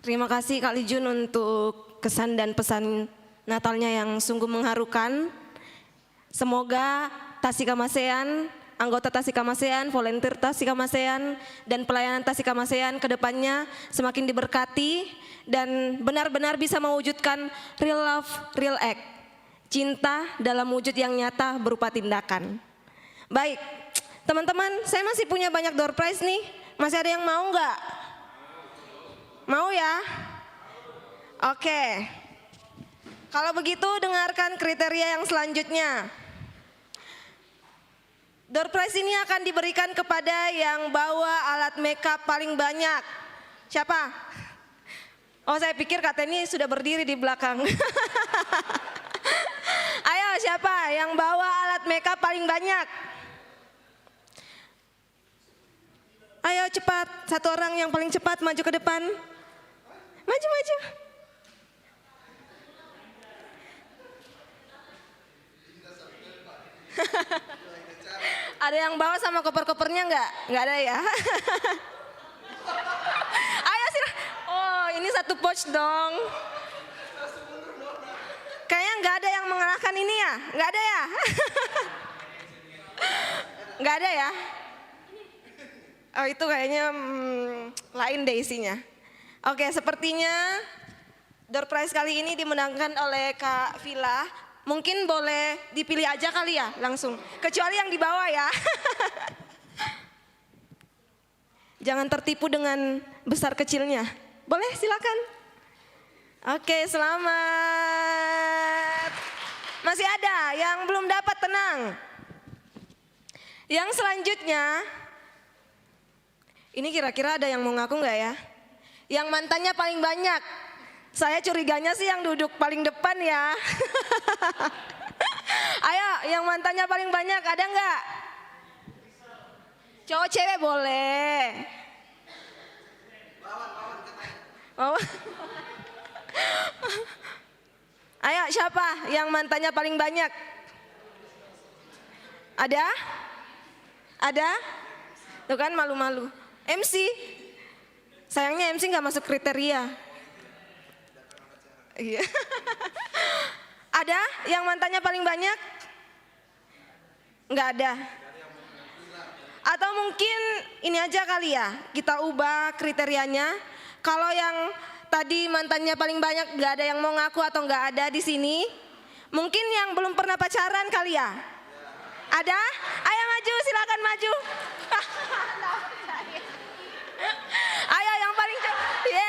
Terima kasih Kak Lijun untuk kesan dan pesan Natalnya yang sungguh mengharukan. Semoga Tasikamasean, anggota Tasikamasean, volunteer Tasikamasean, dan pelayanan Tasikamasean ke depannya semakin diberkati dan benar-benar bisa mewujudkan real love, real act. Cinta dalam wujud yang nyata berupa tindakan. Baik, teman-teman, saya masih punya banyak door prize nih. Masih ada yang mau nggak? Mau ya? Oke. Kalau begitu dengarkan kriteria yang selanjutnya. Door prize ini akan diberikan kepada yang bawa alat makeup paling banyak. Siapa? Oh, saya pikir Kak Teni sudah berdiri di belakang. Ayo, siapa yang bawa alat makeup paling banyak? Ayo cepat, satu orang yang paling cepat maju ke depan. Maju, maju. Ada yang bawa sama koper-kopernya enggak? Enggak ada ya? Ayo sih. Oh, ini satu pouch dong. Kayaknya enggak ada yang mengalahkan ini ya? Enggak ada ya? Enggak ada ya? Oh, itu kayaknya lain deh isinya. Oke, sepertinya door prize kali ini dimenangkan oleh Kak Vila. Mungkin boleh dipilih aja kali ya langsung. Kecuali yang di bawah ya. Jangan tertipu dengan besar kecilnya. Boleh, silakan. Oke, selamat. Masih ada yang belum dapat, tenang. Yang selanjutnya, ini kira-kira ada yang mau ngaku nggak ya? Yang mantannya paling banyak. Saya curiganya sih yang duduk paling depan ya. Ayo, yang mantannya paling banyak ada nggak? Cowok cewek boleh. Oh. Ayo, siapa yang mantannya paling banyak? Ada? Ada? Tuh kan malu-malu. MC? Sayangnya MC nggak masuk kriteria. Iya. Ada yang mantannya paling banyak? Nggak ada. Atau mungkin ini aja kali ya, kita ubah kriterianya. Kalau yang tadi mantannya paling banyak nggak ada yang mau ngaku atau nggak ada di sini, mungkin yang belum pernah pacaran kali ya. Ada? Ayo maju, silakan maju. Ayo yang paling cepat. Yeay.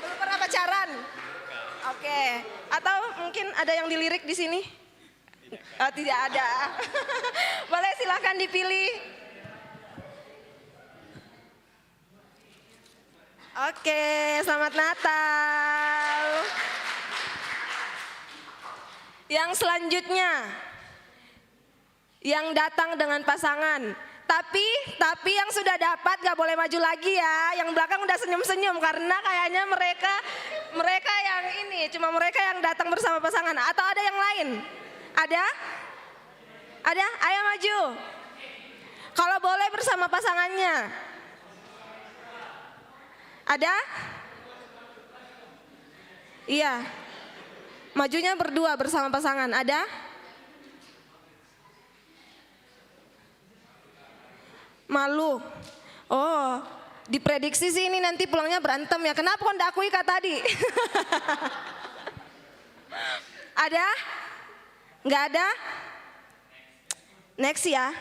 Belum pernah pacaran? Oke. Atau mungkin ada yang dilirik di sini? Oh, tidak ada. Boleh silakan dipilih. Oke, selamat Natal. Yang selanjutnya, yang datang dengan pasangan. Tapi yang sudah dapat gak boleh maju lagi ya. Yang belakang udah senyum-senyum karena kayaknya mereka yang ini, cuma mereka yang datang bersama pasangan. Atau ada yang lain? Ada? Ada? Ayo maju. Kalau boleh bersama pasangannya. Ada? Iya. Majunya berdua bersama pasangan. Ada? Malu. Oh, diprediksi sih ini nanti pulangnya berantem ya. Kenapa kok ndak akui kak tadi? Ada? Nggak ada? Next ya.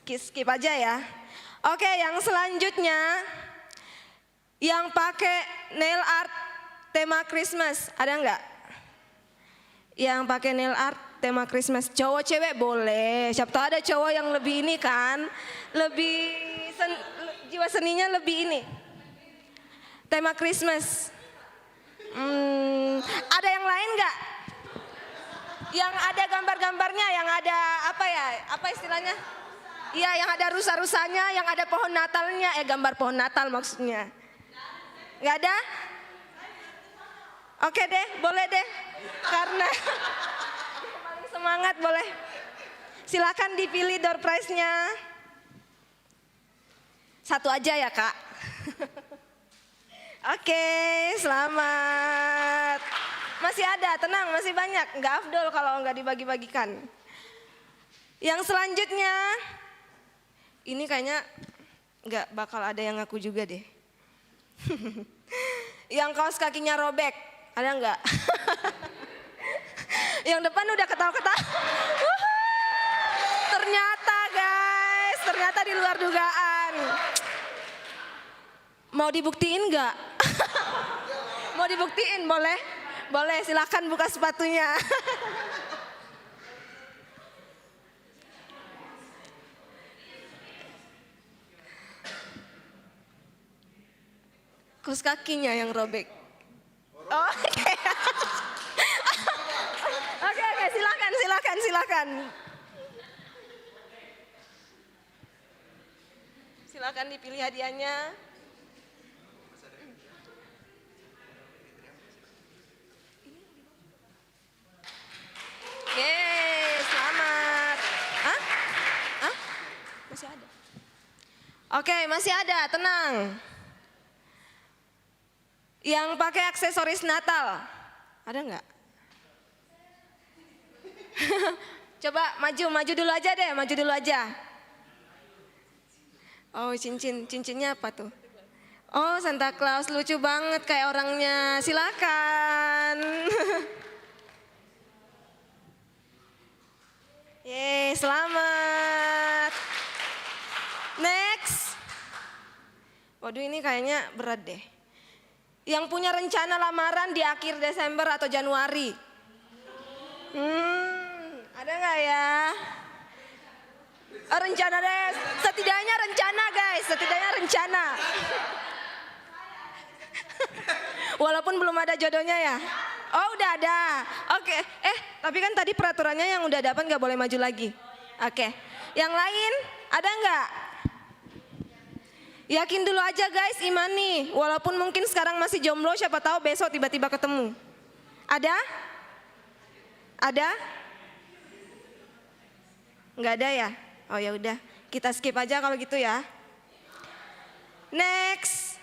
Skip aja ya. Oke, yang selanjutnya yang pakai nail art tema Christmas, ada nggak? Yang pakai nail art tema Christmas, cowok cewek boleh. Siapa tahu ada cowok yang lebih ini kan, lebih jiwa seninya lebih ini. Tema Christmas. Ada yang lain nggak? Yang ada gambar-gambarnya, yang ada apa ya? Apa istilahnya? Iya, yang ada rusa-rusanya, yang ada pohon Natalnya, gambar pohon Natal maksudnya. Nggak ada? Oke deh, boleh deh. Karena paling semangat boleh. Silakan dipilih door prize-nya. Satu aja ya kak. Oke, selamat. Masih ada, tenang, masih banyak. Nggak afdol kalau nggak dibagi-bagikan. Yang selanjutnya, ini kayaknya nggak bakal ada yang ngaku juga deh. Yang kaos kakinya robek, ada nggak? Yang depan udah ketawa-ketawa. Ternyata guys, ternyata di luar dugaan. Mau dibuktiin nggak? Mau dibuktiin boleh? Boleh, silakan buka sepatunya. Kaos kakinya yang robek. Oh, oke. Oke, silakan. Silakan dipilih hadiahnya. Yeay, selamat. Hah? Masih ada. Oke, masih ada, tenang. Yang pakai aksesoris Natal, ada nggak? Coba maju dulu aja deh, maju dulu aja. Oh, cincinnya apa tuh? Oh, Santa Claus, lucu banget kayak orangnya. Silakan. Yeay, selamat. Waduh, ini kayaknya berat deh. Yang punya rencana lamaran di akhir Desember atau Januari? Ada nggak ya? Oh, rencana deh, setidaknya rencana guys, setidaknya rencana. Walaupun belum ada jodohnya ya. Oh, udah ada. Oke. Tapi kan tadi peraturannya yang udah dapat nggak boleh maju lagi. Oke. Yang lain ada nggak? Yakin dulu aja guys, imani. Walaupun mungkin sekarang masih jomblo, siapa tahu besok tiba-tiba ketemu. Ada? Ada? Nggak ada ya? Oh ya udah, kita skip aja kalau gitu ya. Next.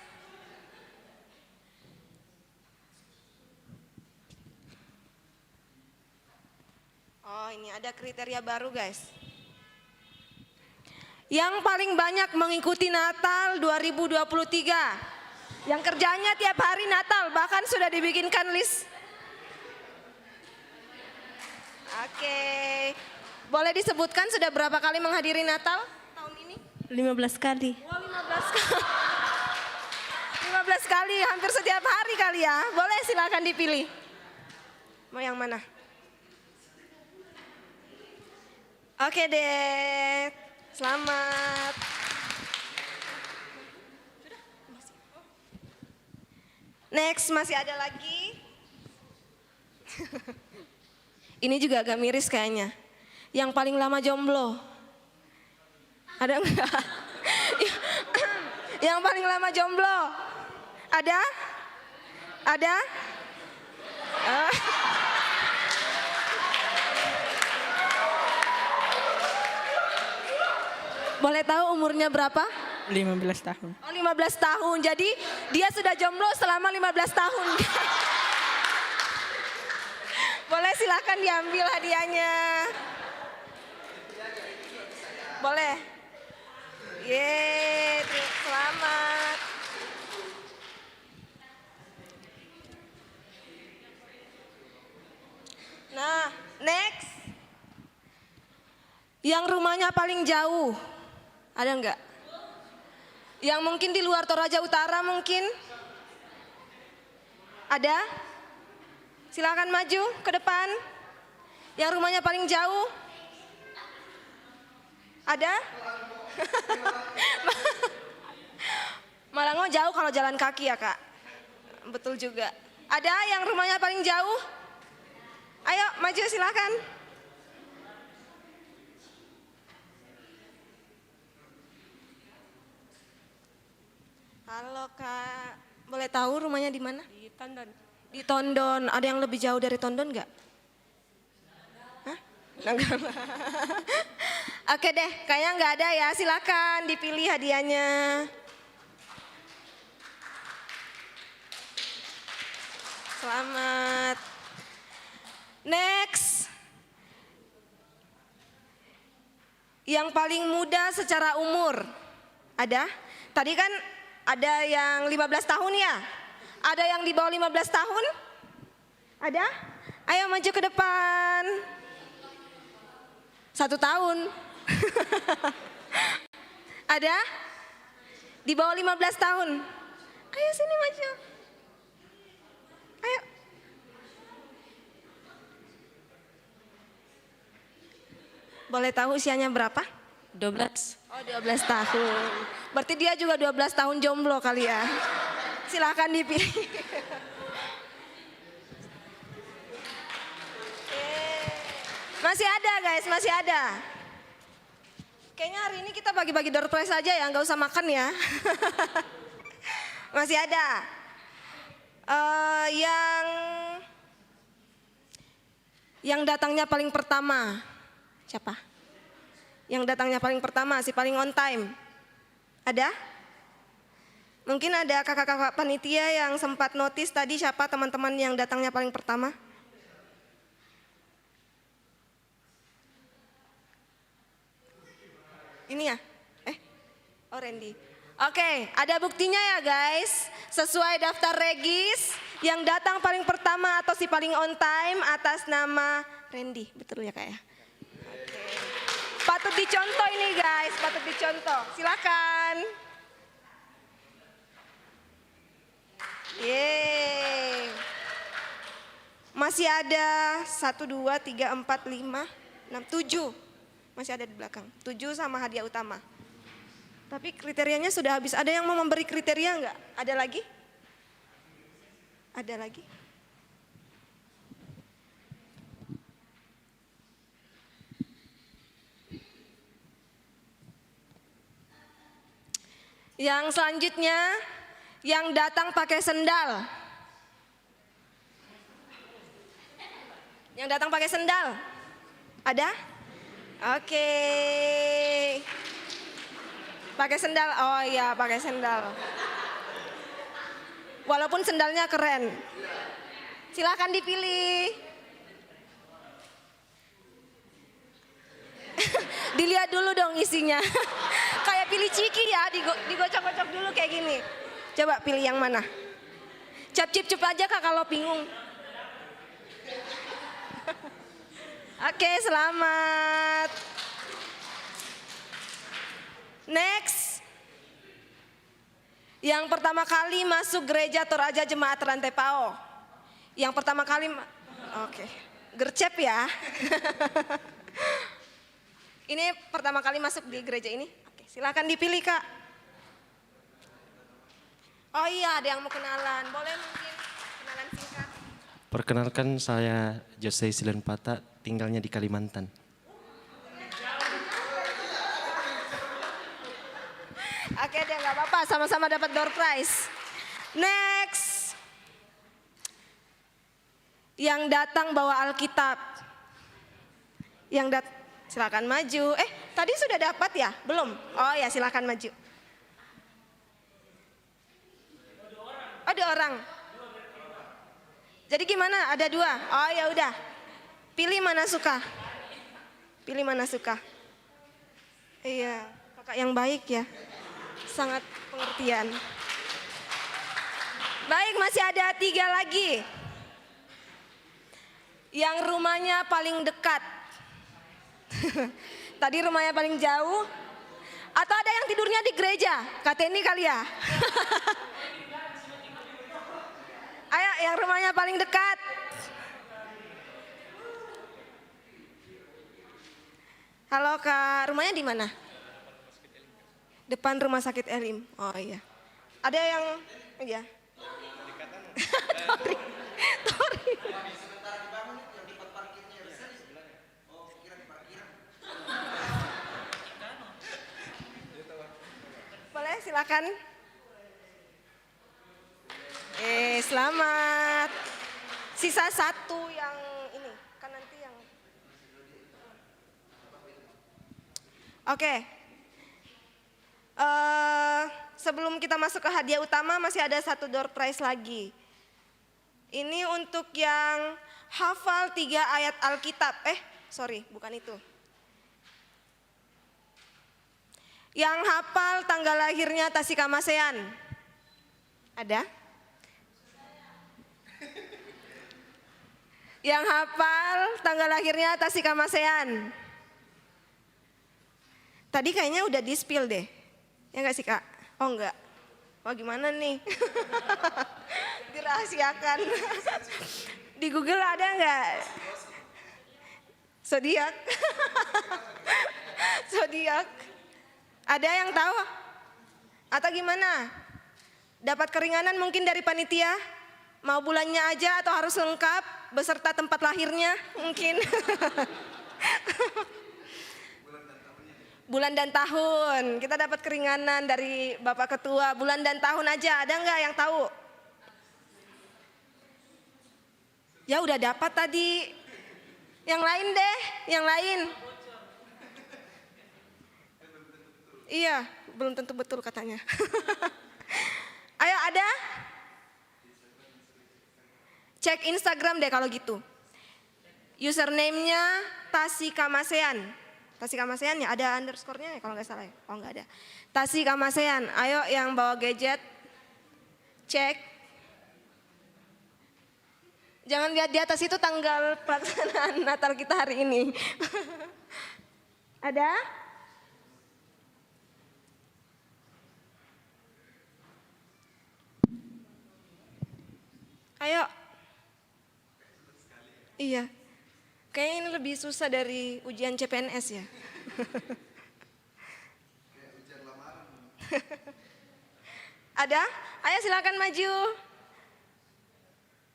Oh, ini ada kriteria baru guys. Yang paling banyak mengikuti Natal 2023. Yang kerjanya tiap hari Natal, bahkan sudah dibikinkan list. Oke. Boleh disebutkan sudah berapa kali menghadiri Natal tahun ini? 15 kali. Oh, 15 kali. 15 kali, hampir setiap hari kali ya. Boleh, silakan dipilih. Mau yang mana? Oke deh. Selamat. Next, masih ada lagi. Ini juga agak miris kayaknya. Yang paling lama jomblo. Ada enggak? Yang paling lama jomblo. Ada? Ada? Boleh tahu umurnya berapa? 15 tahun. Oh, 15 tahun. Jadi dia sudah jomblo selama 15 tahun. Boleh, silakan diambil hadiahnya. Boleh. Yeay, selamat. Nah, next. Yang rumahnya paling jauh. Ada enggak? Yang mungkin di luar Toraja Utara mungkin? Ada? Silakan maju ke depan. Yang rumahnya paling jauh? Ada? Malango jauh kalau jalan kaki ya Kak. Betul juga. Ada yang rumahnya paling jauh? Ayo maju silakan. Halo Kak, boleh tahu rumahnya di mana? Di Tondon. Di Tondon. Ada yang lebih jauh dari Tondon nggak? Hah? Enggak. Oke deh, kayaknya nggak ada ya. Silakan dipilih hadiahnya. Selamat. Next. Yang paling muda secara umur. Ada? Tadi kan ada yang 15 tahun ya? Ada yang di bawah 15 tahun? Ada? Ayo maju ke depan. 1 tahun. Ada? Di bawah 15 tahun? Ayo sini maju. Ayo. Boleh tahu usianya berapa? 12. Oh, 12 tahun. Berarti dia juga 12 tahun jomblo kali ya. Silakan dipilih. Masih ada guys, masih ada. Kayaknya hari ini kita bagi-bagi door prize aja ya, nggak usah makan ya. Masih ada. Yang datangnya paling pertama. Siapa? Yang datangnya paling pertama, si paling on time. Ada? Mungkin ada kakak-kakak panitia yang sempat notice tadi siapa teman-teman yang datangnya paling pertama? Ini ya? Oh Randy. Oke, ada buktinya ya guys. Sesuai daftar regis, yang datang paling pertama atau si paling on time atas nama Randy. Betul ya Kak ya? Oke. Patut dicontoh ini guys, patut dicontoh. Silakan. Yeay. Masih ada 1, 2, 3, 4, 5, 6, 7. Masih ada di belakang. 7 sama hadiah utama. Tapi kriterianya sudah habis. Ada yang mau memberi kriteria enggak? Ada lagi? Ada lagi? Yang selanjutnya, yang datang pakai sendal. Yang datang pakai sendal. Ada? Oke. Pakai sendal. Oh iya, pakai sendal. Walaupun sendalnya keren. Silakan dipilih. Dilihat dulu dong isinya. Kayak pilih ciki ya, digocok-gocok dulu kayak gini. Coba pilih yang mana. Cap-cip-cup aja Kak kalau bingung. Oke, selamat. Next. Yang pertama kali masuk gereja Toraja Jemaat Rantai Pao. Yang pertama kali, oke, gercep ya. Ini pertama kali masuk di gereja ini. Oke, silakan dipilih Kak. Oh iya, ada yang mau kenalan. Boleh mungkin kenalan singkat. Perkenalkan, saya Jose Silenpata, tinggalnya di Kalimantan. Oke deh, nggak apa-apa, sama-sama dapat door prize. Next. Yang datang bawa Alkitab. Silakan maju. Tadi sudah dapat ya? Belum? Oh ya, silakan maju. Oh, 2 orang. Jadi gimana? Ada 2. Oh ya udah. Pilih mana suka. Pilih mana suka. Iya, kakak yang baik ya. Sangat pengertian. Baik, masih ada 3 lagi. Yang rumahnya paling dekat. Tadi rumahnya paling jauh. Atau ada yang tidurnya di gereja. Kateni kali ya. Ayo, yang rumahnya paling dekat. Halo Kak, rumahnya di mana? Depan rumah sakit Elim. Oh iya. Ada yang, iya. Tori. Boleh, silakan. Selamat. Sisa 1 yang ini, kan nanti yang. Oke. Sebelum kita masuk ke hadiah utama masih ada 1 door prize lagi. Ini untuk yang hafal 3 ayat Alkitab. Sorry, bukan itu. Yang hafal tanggal lahirnya Tasikamasean. Ada? Yang hafal tanggal lahirnya Tasikamasean. Tadi kayaknya udah di-spill deh. Ya enggak sih Kak? Oh enggak. Wah gimana nih? Dirahasiakan. Di Google ada enggak? Zodiak. Zodiak. Ada yang tahu? Atau gimana? Dapat keringanan mungkin dari panitia? Mau bulannya aja atau harus lengkap beserta tempat lahirnya mungkin? Bulan dan tahun. Kita dapat keringanan dari Bapak Ketua. Bulan dan tahun aja. Ada nggak yang tahu? Ya udah dapat tadi. Yang lain deh, yang lain. Iya, belum tentu betul katanya. Ayo ada? Cek Instagram deh kalau gitu. Username-nya Tasikamasean. Tasikamasean ya, ada underscore-nya ya kalau nggak salah ya. Oh nggak ada. Tasikamasean, ayo yang bawa gadget, cek. Jangan lihat di atas itu tanggal pelaksanaan Natal kita hari ini. Ada? Ayo. Iya. Kayaknya ini lebih susah dari ujian CPNS ya. Ada? Ayo silakan maju.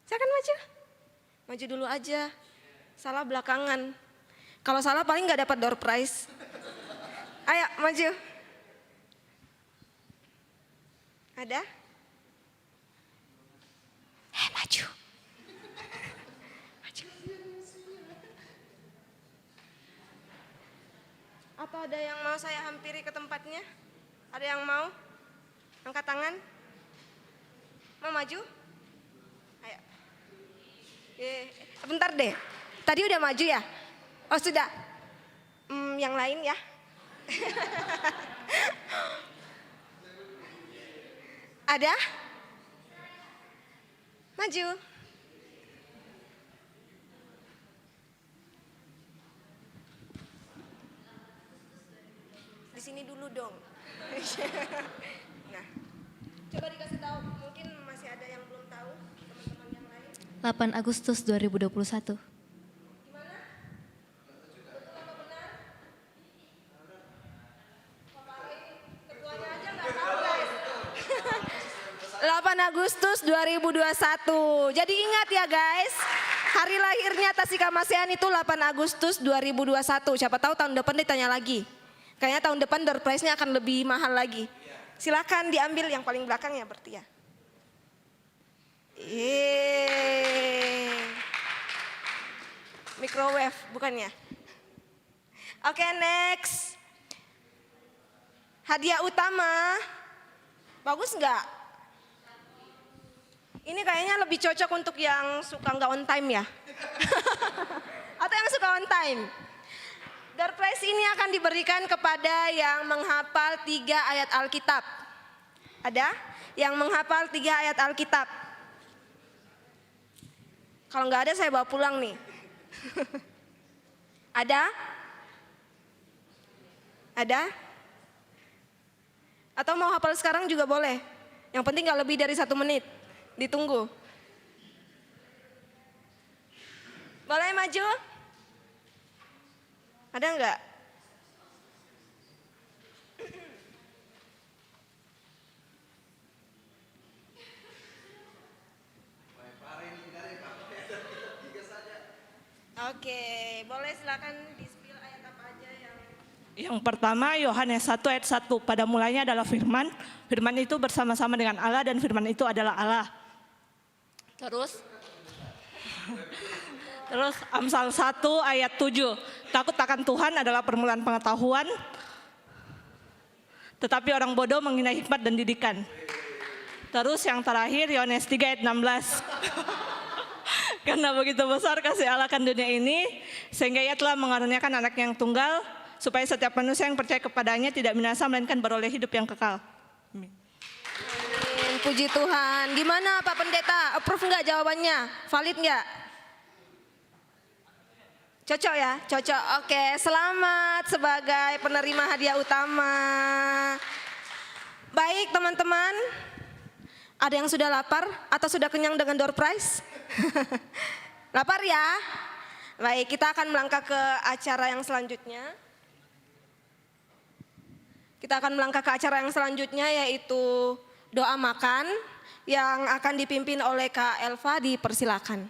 Silakan maju. Maju dulu aja. Salah belakangan. Kalau salah paling nggak dapat door prize. Ayo maju. Ada? Maju. Maju. Apa ada yang mau saya hampiri ke tempatnya? Ada yang mau? Angkat tangan. Mau maju? Ayo. Bentar deh. Tadi udah maju ya? Oh sudah. Yang lain ya. Ada? Maju. Di sini dulu dong. Nah, coba dikasih tahu. Mungkin masih ada yang belum tahu, teman-teman yang lain. 8 Agustus 2021. Gimana? Betul apa benar? Ketuanya aja nggak tahu guys. 8 Agustus 2021. Jadi ingat ya guys, hari lahirnya Tasikamasean itu 8 Agustus 2021. Siapa tahu tahun depan ditanya lagi. Kayaknya tahun depan door prize-nya akan lebih mahal lagi. Silakan diambil yang paling belakang ya berarti ya. Microwave bukannya? Oke, next. Hadiah utama. Bagus nggak? Ini kayaknya lebih cocok untuk yang suka nggak on time ya. Atau yang suka on time. Door prize ini akan diberikan kepada yang menghafal 3 ayat Alkitab. Ada? Yang menghafal 3 ayat Alkitab. Kalau nggak ada saya bawa pulang nih. Ada? Ada? Atau mau hafal sekarang juga boleh. Yang penting nggak lebih dari 1 menit. Ditunggu. Boleh maju? Ada nggak? Oke, boleh silakan di-spill ayat apa aja yang... Yang pertama Yohanes 1 ayat 1. Pada mulanya adalah firman. Firman itu bersama-sama dengan Allah dan firman itu adalah Allah. Terus Amsal 1 ayat 7. Takut akan Tuhan adalah permulaan pengetahuan. Tetapi orang bodoh menghina hikmat dan didikan. Terus yang terakhir Yohanes 3 ayat 16. Karena begitu besar kasih Allah akan dunia ini, sehingga ia telah mengaruniakan anak yang tunggal, supaya setiap manusia yang percaya kepadanya tidak binasa melainkan beroleh hidup yang kekal. Amin. Puji Tuhan. Gimana Pak Pendeta? Approve nggak jawabannya? Valid nggak? Cocok ya? Cocok. Oke, selamat sebagai penerima hadiah utama. Baik teman-teman, ada yang sudah lapar atau sudah kenyang dengan door prize? Lapar ya? Baik, kita akan melangkah ke acara yang selanjutnya. Kita akan melangkah ke acara yang selanjutnya yaitu doa makan yang akan dipimpin oleh Kak Elva, dipersilakan.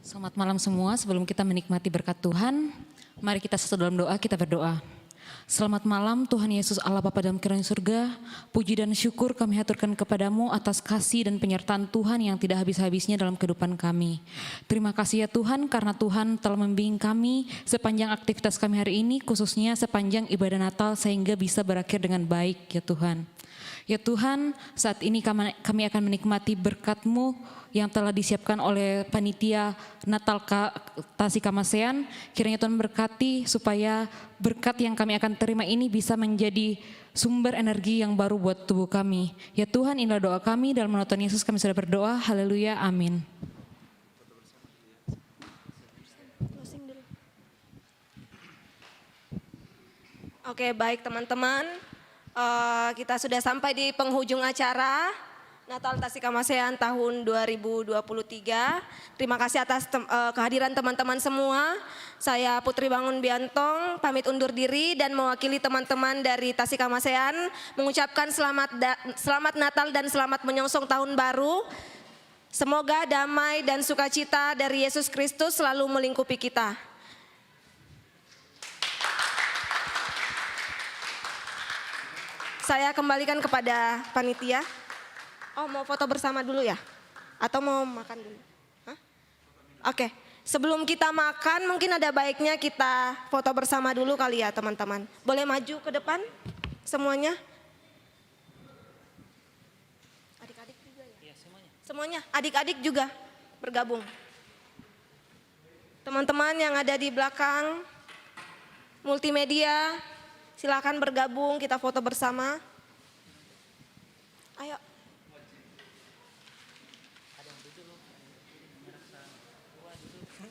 Selamat malam semua. Sebelum kita menikmati berkat Tuhan, mari kita satu dalam doa, kita berdoa. Selamat malam Tuhan Yesus Allah Bapa dalam kerajaan surga. Puji dan syukur kami haturkan kepadamu atas kasih dan penyertaan Tuhan yang tidak habis-habisnya dalam kehidupan kami. Terima kasih ya Tuhan karena Tuhan telah membimbing kami sepanjang aktivitas kami hari ini, khususnya sepanjang ibadah Natal sehingga bisa berakhir dengan baik ya Tuhan. Ya Tuhan, saat ini kami akan menikmati berkat-Mu yang telah disiapkan oleh panitia Natal Tasikamasean. Kiranya Tuhan berkati supaya berkat yang kami akan terima ini bisa menjadi sumber energi yang baru buat tubuh kami. Ya Tuhan, inilah doa kami, dalam nama Tuhan Yesus kami sudah berdoa. Haleluya, amin. Oke, baik teman-teman. Kita sudah sampai di penghujung acara Natal Tasikamasean tahun 2023. Terima kasih atas kehadiran teman-teman semua. Saya Putri Bangun Biantong pamit undur diri dan mewakili teman-teman dari Tasikamasean mengucapkan selamat Natal dan selamat menyongsong tahun baru. Semoga damai dan sukacita dari Yesus Kristus selalu melingkupi kita. Saya kembalikan kepada panitia. Oh, mau foto bersama dulu ya? Atau mau makan dulu? Hah? Oke, sebelum kita makan mungkin ada baiknya kita foto bersama dulu kali ya teman-teman. Boleh maju ke depan semuanya? Adik-adik juga ya? Iya, semuanya. Semuanya, adik-adik juga bergabung. Teman-teman yang ada di belakang multimedia, silakan bergabung, kita foto bersama. Ayo.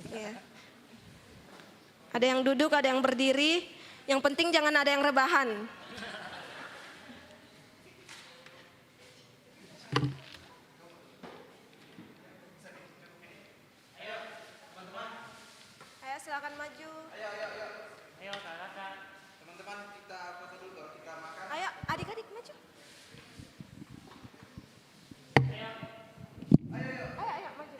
Ya. Ada yang duduk, ada yang berdiri. Yang penting jangan ada yang rebahan. Ayo silakan maju. Ayo kakak. Teman-teman kita foto dulu baru kita makan. Ayo adik-adik maju. Ayo maju.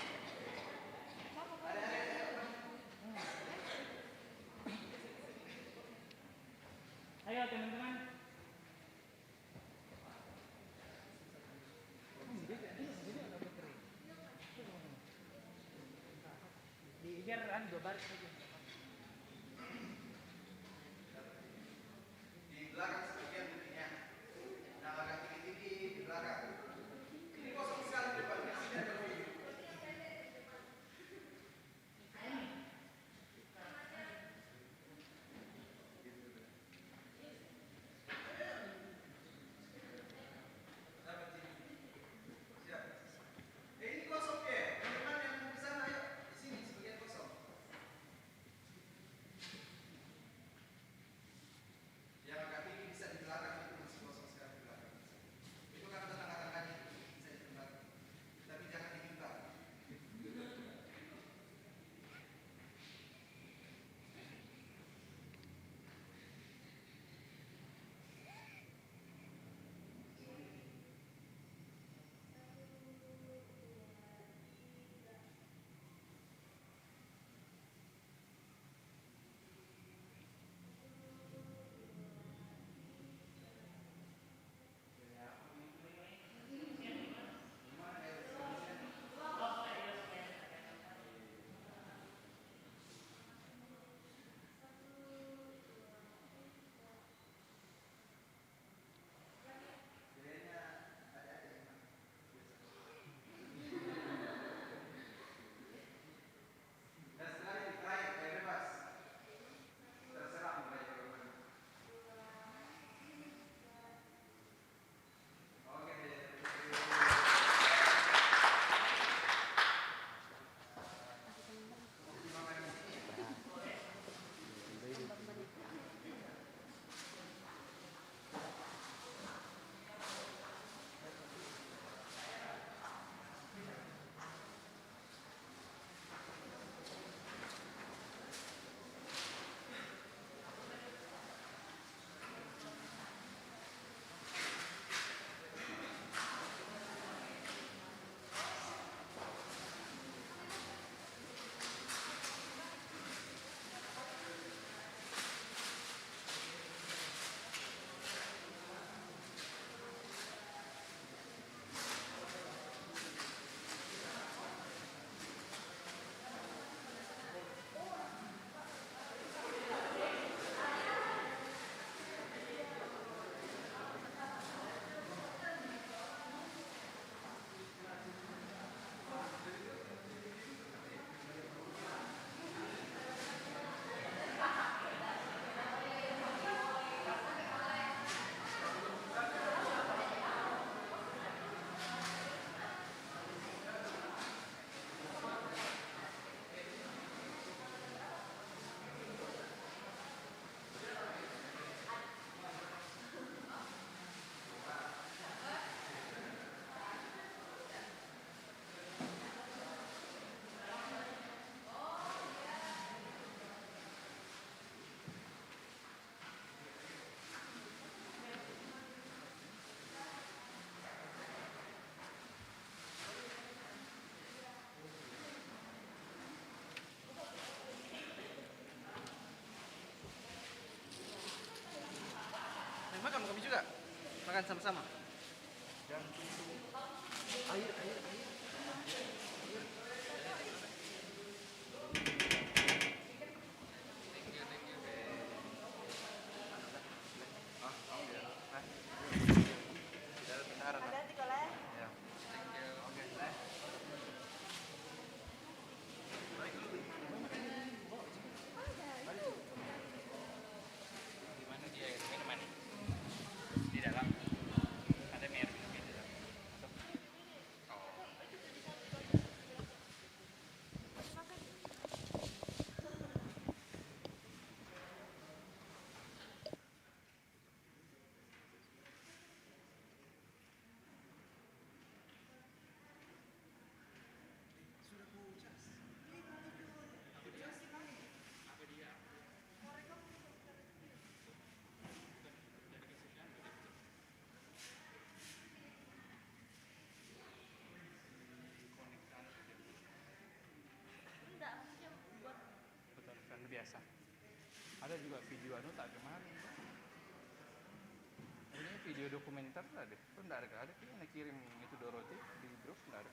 Ayo teman-teman. Biar dua baris saja. Di belakang sebagian dirinya. Nah, agak tinggi-tinggi di belakang. Ini kosong sekali depannya. Sini ada video. Ini kosong ya. Teman-teman yang di sana ayo. Di sini sebagian kosong. sama-sama. Di dalam ada merek di dalam. Betul, kan biasa. Ada juga video anu tak kemarin. Ini video dokumenter ada. Itu enggak ada. Ada yang kirim itu Dorothy di grup enggak ada.